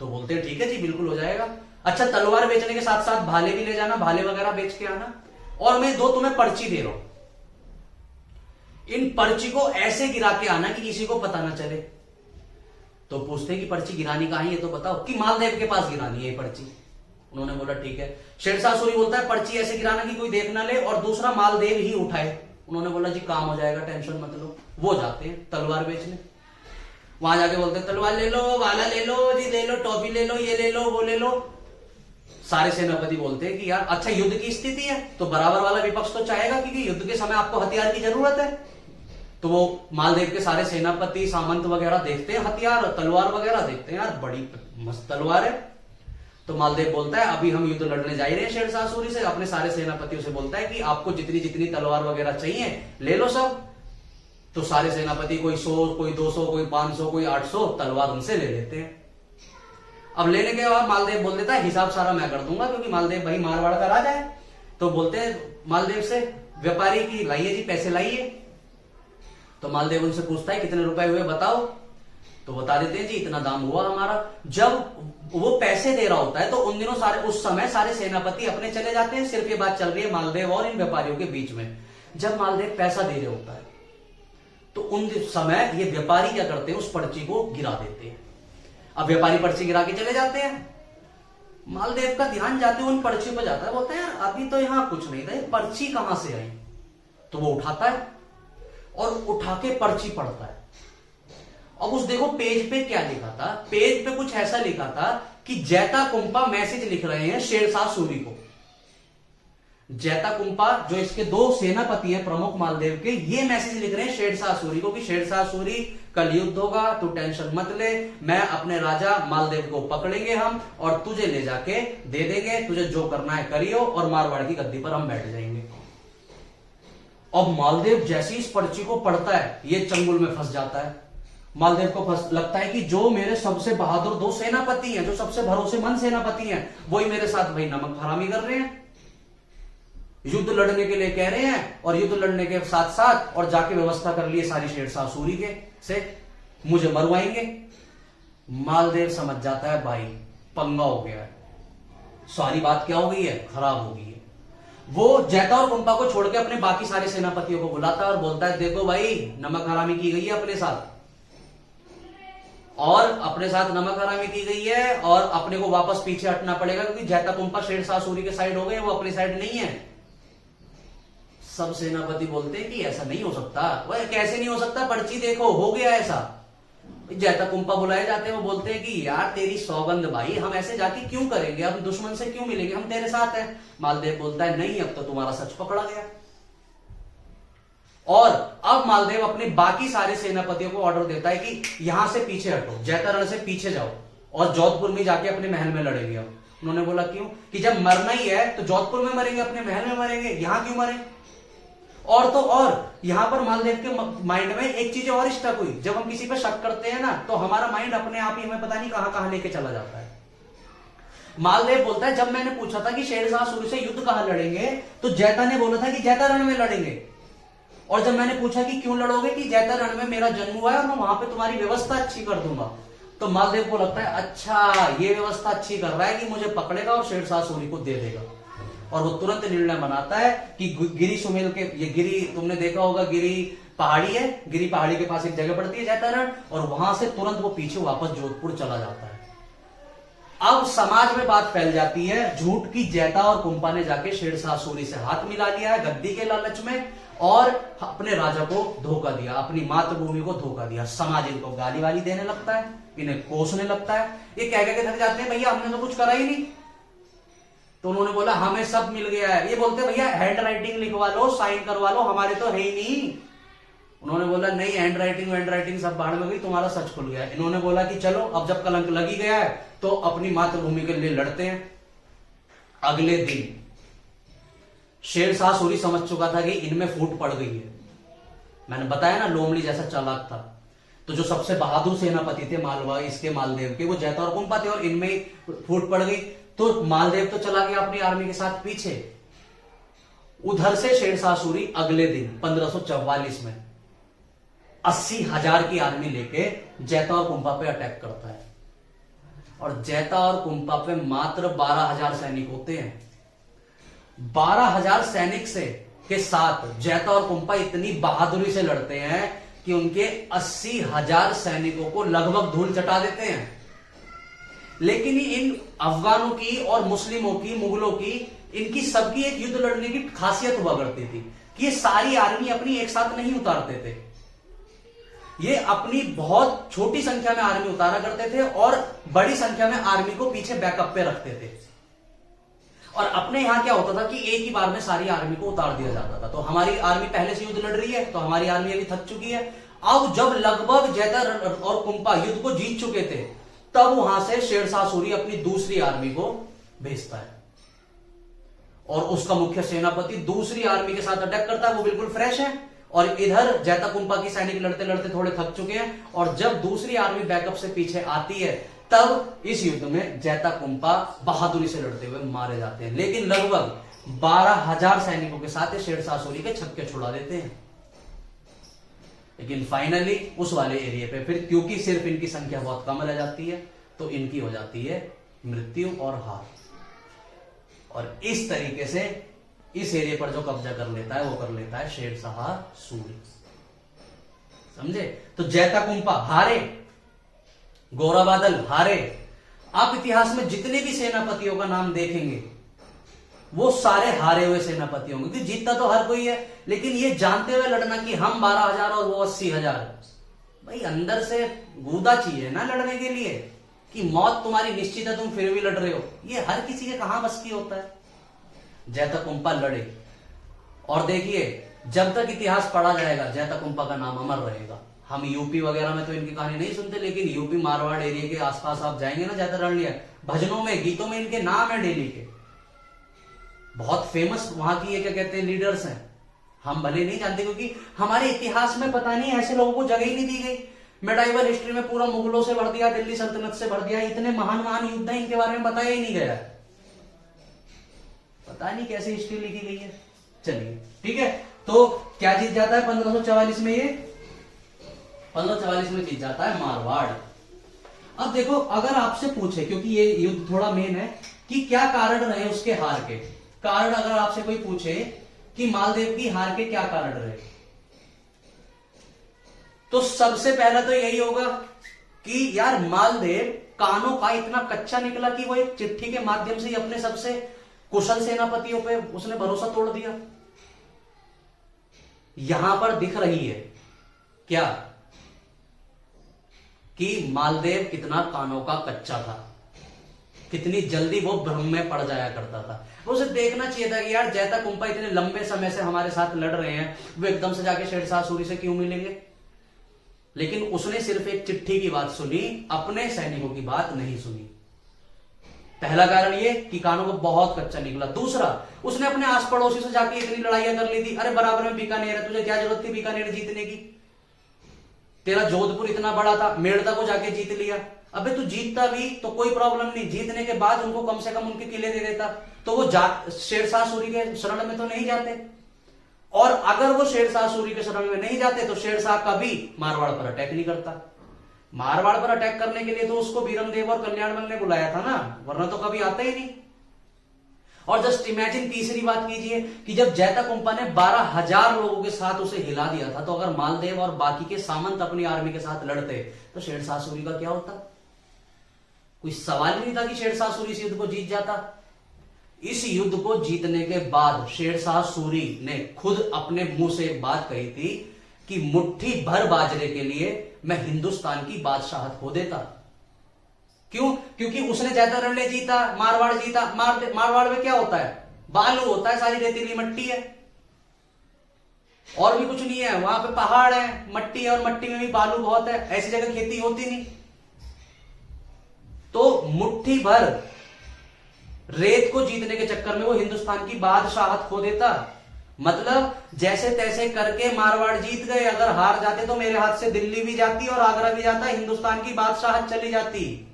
तो बोलते हैं ठीक है जी बिल्कुल हो जाएगा। अच्छा, तलवार बेचने के साथ साथ भाले भी ले जाना, भाले वगैरह बेच के आना, और मैं 2 तुम्हें पर्ची दे रहा हूं, इन पर्ची को ऐसे गिरा के आना कि किसी को पता ना चले। तो पूछते कि पर्ची गिरानी कहां है ये तो बताओ। कि मालदेव के पास गिरानी है ये पर्ची। उन्होंने बोला ठीक है। शेरशाह सूरी बोलता है पर्ची ऐसे गिराना कि कोई देख ना ले और दूसरा मालदेव ही उठाए। उन्होंने बोला जी काम हो जाएगा, टेंशन मत लो। वो जाते हैं तलवार बेचने, वहां जाके बोलते हैं तलवार ले लो, वाला ले लो जी, ले लो टॉफी, ले लो ये ले लो वो ले लो। सारे सेनापति बोलते हैं कि यार अच्छा युद्ध की स्थिति है तो बराबर वाला विपक्ष तो चाहेगा क्योंकि युद्ध के समय आपको हथियार की जरूरत है। तो वो मालदेव के सारे सेनापति सामंत वगैरह देखते हैं हथियार, तलवार वगैरह देखते हैं, यार बड़ी मस्त तलवार है। तो मालदेव बोलता है अभी हम युद्ध लड़ने जा ही रहे हैं शेरशाह सूरी से। अपने सारे सेनापतियों से बोलता है कि आपको जितनी जितनी तलवार वगैरह चाहिए ले लो सब। तो सारे सेनापति कोई 100, कोई 200, कोई 500, कोई 800 तलवार उनसे ले लेते हैं। अब लेने के बाद मालदेव बोल देता है हिसाब सारा मैं कर दूंगा, क्योंकि मालदेव भाई मारवाड़ का राजा है। तो बोलते हैं मालदेव से व्यापारी की लाइए जी पैसे लाइए। तो मालदेव उनसे पूछता है कितने रुपए हुए बताओ। तो बता देते हैं जी इतना दाम हुआ हमारा। जब वो पैसे दे रहा होता है तो उन दिनों उस समय सारे सेनापति अपने चले जाते हैं। सिर्फ ये बात चल रही है मालदेव और इन व्यापारियों के बीच में। जब मालदेव पैसा दे रहे होता है तो उन समय ये व्यापारी क्या करते हैं, उस पर्ची को गिरा देते हैं। अब व्यापारी पर्ची गिरा के चले जाते हैं। मालदेव का ध्यान जाते हुए उन पर्ची पर जाता है, बोलते हैं यार अभी तो यहां कुछ नहीं था, पर्ची कहां से आई। तो वो उठाता है और उठा के पर्ची पढ़ता है। अब उस देखो पेज पे क्या लिखा था। पेज पे कुछ ऐसा लिखा था कि जैता कुंपा मैसेज लिख रहे हैं शेरशाह सूरी को। जैता कुंपा जो इसके 2 सेनापति हैं प्रमुख मालदेव के, ये मैसेज लिख रहे हैं शेरशाह सूरी को कि शेरशाह सूरी कल युद्ध होगा, तू टेंशन मत ले, मैं अपने राजा मालदेव को पकड़ेंगे हम और तुझे ले जाके दे देंगे, तुझे जो करना है करियो और मारवाड़ की गद्दी पर हम बैठ जाएंगे। अब मालदेव जैसे इस पर्ची को पढ़ता है ये चंगुल में फंस जाता है। मालदेव को लगता है कि जो मेरे सबसे बहादुर 2 सेनापति हैं, जो सबसे भरोसेमंद सेनापति हैं, वही मेरे साथ भाई नमक हरामी कर रहे हैं, युद्ध लड़ने के लिए कह रहे हैं और युद्ध लड़ने के साथ साथ और जाके व्यवस्था कर लिए सारी शेरशाह सूरी के से मुझे मरवाएंगे। मालदेव समझ जाता है भाई पंगा हो गया है, सारी बात क्या हो गई है, खराब हो गई है। वो जैता और कुंपा को छोड़ के अपने बाकी सारे सेनापतियों को बुलाता है और बोलता है देखो भाई नमक हरामी की गई है अपने साथ, और अपने साथ नमक हरामी की गई है और अपने को वापस पीछे हटना पड़ेगा क्योंकि जैता कुंपा शेरशाह सूरी के साइड हो गए, वो अपनी साइड नहीं है। सब सेनापति बोलते हैं कि ऐसा नहीं हो सकता। वह कैसे नहीं हो सकता, पर्ची देखो हो गया ऐसा। जैता कुंपा बुलाए जाते हैं, वो बोलते हैं कि यार तेरी सौगंध भाई, हम ऐसे जाके क्यों करेंगे, हम दुश्मन से क्यों मिलेंगे, हम तेरे साथ हैं। मालदेव बोलता है नहीं, अब तो तुम्हारा सच पकड़ा गया। और अब मालदेव अपने बाकी सारे सेनापतियों को ऑर्डर देता है कि यहां से पीछे हटो, जैतारण से पीछे जाओ और जोधपुर में जाके अपने महल में लड़ेंगे। अब उन्होंने बोला क्यों, कि जब मरना ही है तो जोधपुर में मरेंगे, अपने महल में मरेंगे, यहां क्यों मरे। और तो और यहां पर मालदेव के माइंड में एक चीज और स्टक हुई, जब हम किसी पे शक करते हैं ना तो हमारा माइंड अपने आप ही हमें पता नहीं कहां कहां लेके चला जाता है। मालदेव बोलता है जब मैंने पूछा था कि शेरशाह सूरी से युद्ध कहां लड़ेंगे तो जैता ने बोला था कि जैता रण में लड़ेंगे। और जब मैंने पूछा कि क्यों लड़ोगे, कि जैता रण में मेरा जन्म हुआ है और मैं वहां पे तुम्हारी व्यवस्था अच्छी कर दूंगा। तो मालदेव को लगता है अच्छा ये व्यवस्था अच्छी कर रहा है कि मुझे पकड़ेगा और शेरशाह सूरी को दे देगा। और वो तुरंत निर्णय बनाता है कि गिरी सुमेल के, ये गिरी तुमने देखा होगा, गिरी पहाड़ी है, गिरी पहाड़ी के पास एक जगह पड़ती है जैता रण, और वहां से तुरंत वो पीछे वापस जोधपुर चला जाता है। अब समाज में बात फैल जाती है झूठ की जैता और कुंपा ने जाके शेरशाह सूरी से हाथ मिला लिया है गद्दी के लालच में और अपने राजा को धोखा दिया, अपनी मातृभूमि को धोखा दिया। समाज इनको गाली वाली देने लगता है, इन्हें कोसने लगता है। ये कह के थक जाते हैं भैया हमने तो कुछ करा ही नहीं। तो उन्होंने बोला हमें सब मिल गया है। ये बोलते भैया हैंड राइटिंग लिखवा लो, साइन करवा लो, हमारे तो है ही नहीं। उन्होंने बोला नहीं, हैंड राइटिंग सब बाहर में गई, तुम्हारा सच खुल गया। इन्होंने बोला कि चलो अब जब कलंक लगी गया है तो अपनी मातृभूमि के लिए लड़ते हैं। अगले दिन शेरशाह सूरी समझ चुका था कि इनमें फूट पड़ गई है। मैंने बताया ना लोमड़ी जैसा चालाक था। तो जो सबसे बहादुर सेनापति थे मालवा इसके मालदेव के, वो जैता और कुंपा थे, और इनमें फूट पड़ गई। तो मालदेव तो चला गया अपनी आर्मी के साथ पीछे। उधर से शेरशाह सूरी अगले दिन 1544 में 80,000 की आर्मी लेके जैता और कुंपा पे अटैक करता है। और जैता और कुंपा पे मात्र 12,000 सैनिक होते हैं। 12,000 सैनिक से के साथ जैता और कुंपा इतनी बहादुरी से लड़ते हैं कि उनके 80,000 सैनिकों को लगभग धूल चटा देते हैं। लेकिन इन अफगानों की और मुस्लिमों की, मुगलों की, इनकी सबकी एक युद्ध लड़ने की खासियत हुआ करती थी कि ये सारी आर्मी अपनी एक साथ नहीं उतारते थे। ये अपनी बहुत छोटी संख्या में आर्मी उतारा करते थे और बड़ी संख्या में आर्मी को पीछे बैकअप पे रखते थे। और अपने यहां क्या होता था कि एक ही बार में सारी आर्मी को उतार दिया जाता था। तो हमारी आर्मी पहले से युद्ध लड़ रही है, तो हमारी आर्मी अभी थक चुकी है। अब जब लगभग जैता और कुंपा युद्ध को जीत चुके थे, तब वहां से शेरशाह सूरी अपनी दूसरी आर्मी को भेजता है और उसका मुख्य सेनापति दूसरी आर्मी के साथ अटैक करता है। वो बिल्कुल फ्रेश है और इधर जैता कुंपा की सैनिक लड़ते लड़ते थोड़े थक चुके हैं। और जब दूसरी आर्मी बैकअप से पीछे आती है, तब इस युद्ध में जैता कुंपा बहादुरी से लड़ते हुए मारे जाते हैं। लेकिन लगभग 12,000 सैनिकों के साथ शेरशाह सूरी के छक्के छुड़ा देते हैं। लेकिन फाइनली उस वाले एरिया पे फिर क्योंकि सिर्फ इनकी संख्या बहुत कम रह जाती है, तो इनकी हो जाती है मृत्यु और हार। और इस तरीके से इस एरिया पर जो कब्जा कर लेता है वो कर लेता है शेरशाह सूरी। समझे? तो जैता कुंपा हारे, गोरा बादल हारे। आप इतिहास में जितने भी सेनापतियों का नाम देखेंगे वो सारे हारे हुए सेनापति होंगे, क्योंकि जीतता तो हर कोई है, लेकिन ये जानते हुए लड़ना कि हम 12,000 और वो 80,000। भाई अंदर से गूदा चाहिए ना लड़ने के लिए कि मौत तुम्हारी निश्चित है, तुम फिर भी लड़ रहे हो। ये हर किसी के कहां बस की होता है। जैता कुंपा लड़े और देखिए जब तक इतिहास पढ़ा जाएगा जैता कुंपा का नाम अमर रहेगा। हम यूपी वगैरह में तो इनकी कहानी नहीं सुनते, लेकिन यूपी मारवाड़ एरिया के आसपास आप जाएंगे ना, जैता रणलिया, भजनों में, गीतों में इनके नाम है डेली के। बहुत फेमस वहां की ये क्या कहते हैं लीडर्स हैं। हम भले नहीं जानते क्योंकि हमारे इतिहास में पता नहीं ऐसे लोगों को जगह ही नहीं दी गई। मेडाइवल हिस्ट्री में पूरा मुगलों से भर दिया, दिल्ली सल्तनत से भर दिया, इतने महान महान युद्ध हैं इनके बारे में बताया ही नहीं गया। पता नहीं कैसे हिस्ट्री लिखी गई है। चलिए ठीक है, तो क्या जीत जाता है 1544 में? ये 1544 में जीत जाता है मारवाड़। अब देखो अगर आपसे पूछे, क्योंकि ये युद्ध थोड़ा मेन है, कि क्या कारण रहे उसके हार के, कारण अगर आपसे कोई पूछे कि मालदेव की हार के क्या कारण रहे, तो सबसे पहला तो यही होगा कि यार मालदेव कानों का इतना कच्चा निकला कि वो एक चिट्ठी के माध्यम से ही अपने सबसे कुशल सेनापतियों पे उसने भरोसा तोड़ दिया। यहां पर दिख रही है क्या कि मालदेव कितना कानों का कच्चा था, कितनी जल्दी वो भ्रम में पड़ जाया करता था। वो उसे देखना चाहिए था कि यार जैता कुंपा इतने लंबे समय से हमारे साथ लड़ रहे हैं, वो एकदम से जाके शेरशाह सूरी से क्यों मिलेंगे। लेकिन उसने सिर्फ एक चिट्ठी की बात सुनी, अपने सैनिकों की बात नहीं सुनी। पहला कारण ये कि कानों को बहुत कच्चा निकला। दूसरा, उसने अपने आस पड़ोसी से जाके इतनी लड़ाइयां कर ली थी। अरे बराबर में बीकानेर है, तुझे क्या जरूरत थी बीकानेर जीतने की? तेरा जोधपुर इतना बड़ा था, मेड़ता को जाके जीत लिया। अबे तू जीतता भी तो कोई प्रॉब्लम नहीं, जीतने के बाद उनको कम से कम उनके किले दे देता, तो वो शेरशाह सूरी के शरण में तो नहीं जाते। और अगर वो शेरशाह सूरी के शरण में नहीं जाते तो शेरशाह कभी मारवाड़ पर अटैक नहीं करता। मारवाड़ पर अटैक करने के लिए तो उसको बीरमदेव और कल्याणमल ने बुलाया था ना, वरना तो कभी आता ही नहीं। और जस्ट इमेजिन, तीसरी बात कीजिए कि जब जैतकुंपा ने 12,000 लोगों के साथ उसे हिला दिया था, तो अगर मालदेव और बाकी के सामंत अपनी आर्मी के साथ लड़ते तो शेरशाह सूरी का क्या होता? कोई सवाल ही नहीं था कि शेरशाह सूरी इस युद्ध को जीत जाता। इस युद्ध को जीतने के बाद शेरशाह सूरी ने खुद अपने मुंह से एक बात कही थी कि मुट्ठी भर बाजरे के लिए मैं हिंदुस्तान की बादशाहत खो देता। क्यों? क्योंकि उसने जैतरन जीता, मारवाड़ जीता। मारवाड़ में क्या होता है? बालू होता है, सारी रेतीली मट्टी है, और भी कुछ नहीं है। वहां पे पहाड़ है, मट्टी है, और मट्टी में भी बालू बहुत है, ऐसी जगह खेती होती नहीं। तो मुट्ठी भर रेत को जीतने के चक्कर में वो हिंदुस्तान की बादशाहत खो देता। मतलब जैसे तैसे करके मारवाड़ जीत गए, अगर हार जाते तो मेरे हाथ से दिल्ली भी जाती और आगरा भी जाता, हिंदुस्तान की बादशाहत चली जाती।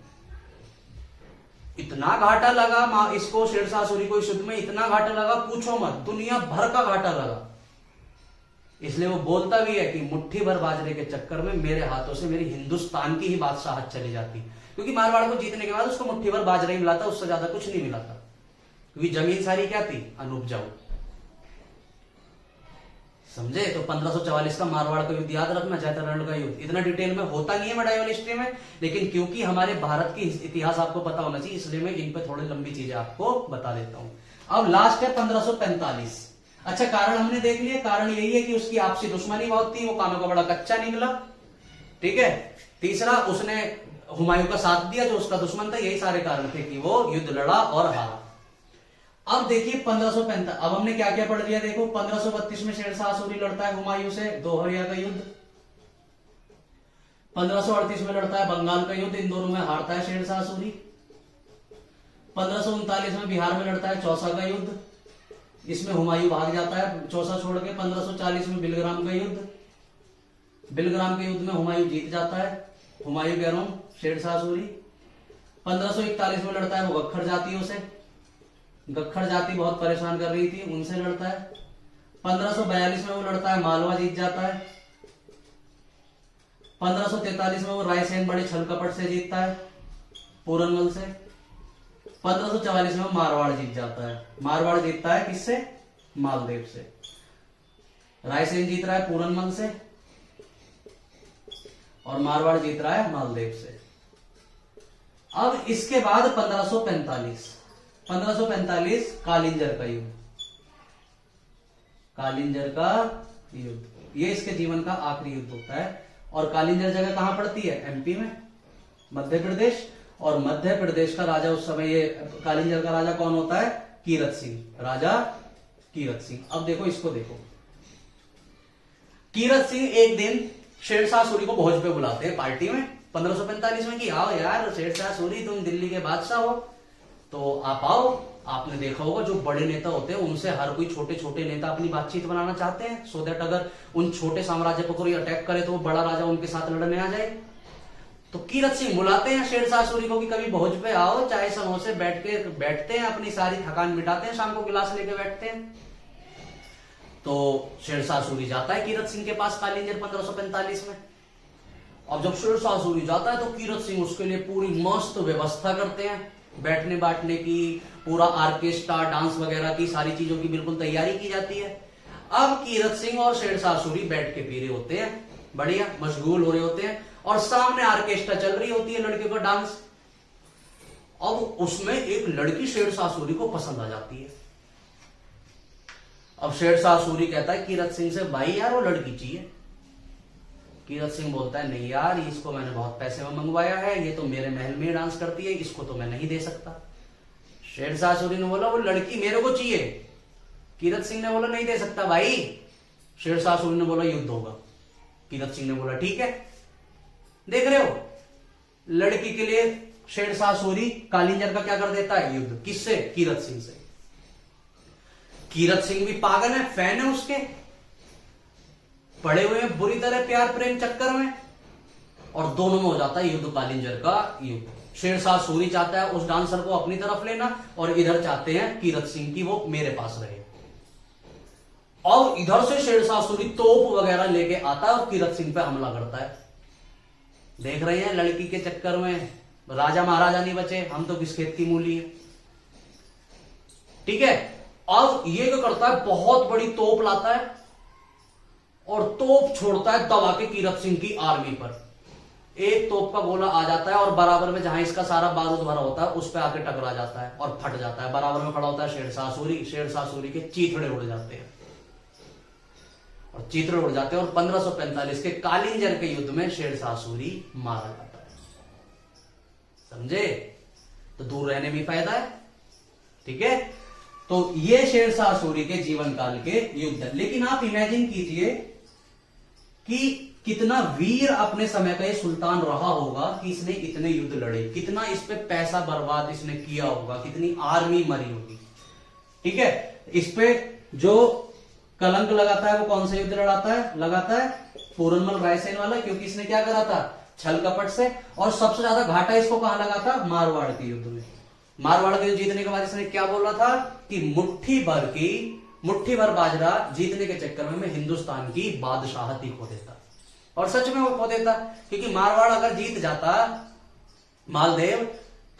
इतना घाटा लगा इसको, शेरशाह सूरी को इस युद्ध में इतना घाटा लगा, पूछो मत, दुनिया भर का घाटा लगा। इसलिए वो बोलता भी है कि मुट्ठी भर बाजरे के चक्कर में मेरे हाथों से मेरी हिंदुस्तान की ही बादशाहत चली जाती। क्योंकि मारवाड़ को जीतने के बाद उसको मुट्ठी भर बाजरा ही मिला था, उससे ज्यादा कुछ नहीं मिला था, क्योंकि जमीन सारी क्या थी? अनुपजाऊ। समझे? तो 1544 का मारवाड़ का युद्ध याद रखना, जैतरन का युद्ध। इतना डिटेल में होता नहीं है मेडाइवल हिस्ट्री में, लेकिन क्योंकि हमारे भारत की इतिहास आपको पता होना चाहिए, इसलिए मैं इन पे थोड़ी लंबी चीजें आपको बता देता हूं। अब लास्ट है 1545। अच्छा, कारण हमने देख लिया। कारण यही है कि उसकी आपसी दुश्मनी बहुत थी, वो कानों का बड़ा कच्चा निकला। ठीक है। तीसरा, उसने हुमायूं का साथ दिया जो उसका दुश्मन था। यही सारे कारण थे कि वो युद्ध लड़ा और हारा। अब देखिए 1545, अब हमने क्या क्या पढ़ लिया देखो। 1532 में शेरशाह सूरी लड़ता है हुमायूं से दोहरिया का युद्ध। 1538 में लड़ता है बंगाल का युद्ध, इन दोनों में हारता है शेरशाह सूरी। 1539 में बिहार में लड़ता है चौसा का युद्ध, इसमें हुमायूं भाग जाता है चौसा छोड़ के। 1540 में बिलग्राम का युद्ध, बिलग्राम के युद्ध में हुमायूं जीत जाता है। हुमायूं कह रहा हूं, शेरशाह सूरी। 1541 में लड़ता है वो गख्खर जातियों से, गख्खर जाति बहुत परेशान कर रही थी, उनसे लड़ता है। 1542 में वो लड़ता है, मालवा जीत जाता है। 1543 में वो रायसेन बड़े छल कपट से जीतता है, पूरनमल से। 1544 में मारवाड़ जीत जाता है। मारवाड़ जीतता है किससे? मालदेव से। रायसेन जीत रहा है पूरनमल से, और मारवाड़ जीत रहा है मालदेव से। अब इसके बाद 1545 कालिंजर का युद्ध। कालिंजर का युद्ध, ये इसके जीवन का आखिरी युद्ध होता है। और कालिंजर जगह कहां पड़ती है? एमपी में, मध्य प्रदेश। और मध्य प्रदेश का राजा उस समय, ये कालिंजर का राजा कौन होता है? कीरत सिंह, राजा कीरत सिंह। अब देखो इसको, देखो कीरत सिंह एक दिन शेरशाह सूरी को भोज पे बुलाते हैं पार्टी में 1545 में कि आओ यार शेरशाह सूरी, तुम दिल्ली के बादशाह हो तो आप आओ। आपने देखा होगा जो बड़े नेता होते हैं उनसे हर कोई छोटे छोटे नेता अपनी बातचीत बनाना चाहते हैं, सो दैट अगर उन छोटे साम्राज्य पर कोई अटैक करे तो वो बड़ा राजा उनके साथ लड़ने आ जाए। तो कीरत सिंह बुलाते हैं शेरशाह सूरी को कि कभी भोज पे आओ, चाय समोसे बैठते हैं, अपनी सारी थकान मिटाते हैं, शाम को गिलास लेके बैठते हैं। तो शेरशाह सूरी जाता है कीरत सिंह के पास कालिंजर 1545 में। अब जब शेरशाह सूरी जाता है तो कीरत सिंह उसके लिए पूरी मस्त व्यवस्था करते हैं, बैठने बैठने की, पूरा ऑर्केस्ट्रा, डांस वगैरह की सारी चीजों की बिल्कुल तैयारी की जाती है। अब कीरत सिंह और शेरशाह सूरी बैठ के पी रहे होते हैं, बढ़िया मशगूल हो रहे होते हैं, और सामने ऑर्केस्ट्रा चल रही होती है, लड़के का डांस। अब उसमें एक लड़की शेरशाह सूरी को पसंद आ जाती है। अब शेरशाह सूरी कहता है कीरत सिंह से, भाई यार वो लड़की चाहिए। कीरत सिंह बोलता है नहीं यार, इसको मैंने बहुत पैसे में मंगवाया है, ये तो मेरे महल में डांस करती है, इसको तो मैं नहीं दे सकता। शेरशाह सूरी ने बोला वो लड़की मेरे को चाहिए। कीरत सिंह ने बोला नहीं दे सकता भाई। शेरशाह सूरी ने बोला युद्ध होगा। कीरत सिंह ने बोला ठीक है। देख रहे हो, लड़की के लिए शेरशाह सूरी कालिंजर का क्या कर देता है? युद्ध। किससे? कीरत सिंह से। कीरत सिंह भी पागल है, फैन है उसके, पड़े हुए हैं बुरी तरह प्यार प्रेम चक्कर में। और दोनों में हो जाता है युद्ध कालिंजर का युद्ध। शेरशाह सूरी चाहता है उस डांसर को अपनी तरफ लेना, और इधर चाहते हैं कीरत सिंह की वो मेरे पास रहे। और इधर से शेरशाह सूरी तोप वगैरह लेके आता है और कीरत सिंह पे हमला करता है। देख रहे हैं लड़की के चक्कर में राजा महाराजा नहीं बचे, हम तो किस खेत की मूली है। ठीक है, अब ये क्या करता है, बहुत बड़ी तोप लाता है और तोप छोड़ता है दबा के कीरत सिंह की आर्मी पर। एक तोप का गोला आ जाता है और बराबर में जहां इसका सारा बारूद भरा होता है उस पर आके टकरा जाता है और फट जाता है। बराबर में खड़ा होता है शेरशाह सूरी, शेरशाह सूरी के चीथड़े उड़ जाते हैं और चीथड़े उड़ जाते हैं और 1545 के कालिंजर के युद्ध में शेरशाह सूरी मारा जाता है। समझे? तो दूर रहने में फायदा है। ठीक है, तो ये शेरशाह सूरी के जीवन काल के युद्ध। लेकिन आप इमेजिन कीजिए कि कितना वीर अपने समय का ये सुल्तान रहा होगा कि इसने इतने युद्ध लड़े, कितना इस पे पैसा बर्बाद इसने किया होगा, कितनी आर्मी मरी होगी। ठीक है, इस पे जो कलंक लगाता है वो कौन सा युद्ध लगाता है पूरनमल रायसेन वाला, क्योंकि इसने क्या करा था, छल कपट से। और सबसे ज्यादा घाटा इसको कहां लगा था, मारवाड़ के युद्ध में। मारवाड़ के युद्ध जीतने के बाद इसने क्या बोला था कि मुट्ठी भर बाजरा जीतने के चक्कर में मैं हिंदुस्तान की बादशाहती खो देता। और सच में वो खो देता, क्योंकि मारवाड़ अगर जीत जाता मालदेव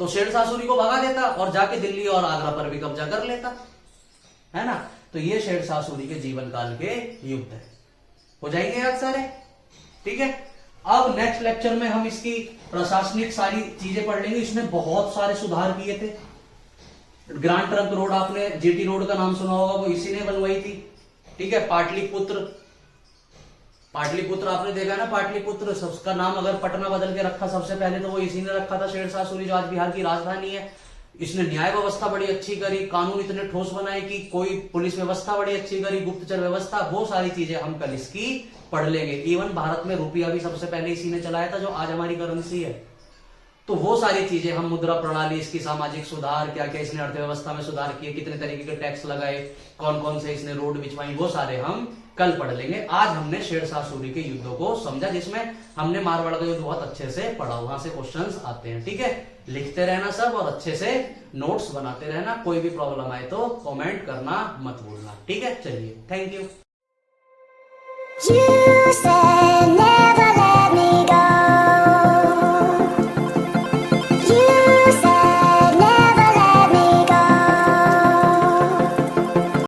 तो शेरशाह सूरी को भगा देता और जाके दिल्ली और आगरा पर भी कब्जा कर लेता, है ना। तो ये शेरशाह सूरी के जीवन काल के युद्ध है। हो जाएंगे याद सारे? ठीक है, अब नेक्स्ट लेक्चर में हम इसकी प्रशासनिक सारी चीजें पढ़ लेंगे। इसने बहुत सारे सुधार किए थे। ग्रांड ट्रंक रोड, आपने जीटी रोड का नाम सुना होगा, वो इसी ने बनवाई थी। ठीक है, पाटलिपुत्र आपने देखा ना, पाटलिपुत्र सबका नाम अगर पटना बदल के रखा सबसे पहले तो वो इसी ने रखा था, शेरशाह सूरी, जो आज बिहार की राजधानी है। इसने न्याय व्यवस्था बड़ी अच्छी करी, कानून इतने ठोस बनाए कि कोई पुलिस व्यवस्था बड़ी अच्छी करी, गुप्तचर व्यवस्था, वो सारी चीजें हम कल इसकी पढ़ लेंगे। इवन भारत में रुपया भी सबसे पहले इसी ने चलाया था, जो आज हमारी करेंसी है। तो वो सारी चीजें हम, मुद्रा प्रणाली, इसकी सामाजिक सुधार, क्या क्या इसने अर्थव्यवस्था में सुधार किए, कितने तरीके के टैक्स लगाए, कौन कौन से इसने रोड बिछवाई, वो सारे हम कल पढ़ लेंगे। आज हमने शेरशाह सूरी के युद्धों को समझा, जिसमें हमने मारवाड़ का युद्ध बहुत अच्छे से पढ़ा, वहां से क्वेश्चंस आते हैं। ठीक है, लिखते रहना सब और अच्छे से नोट्स बनाते रहना। कोई भी प्रॉब्लम आए तो कमेंट करना मत भूलना। ठीक है, चलिए, थैंक यू।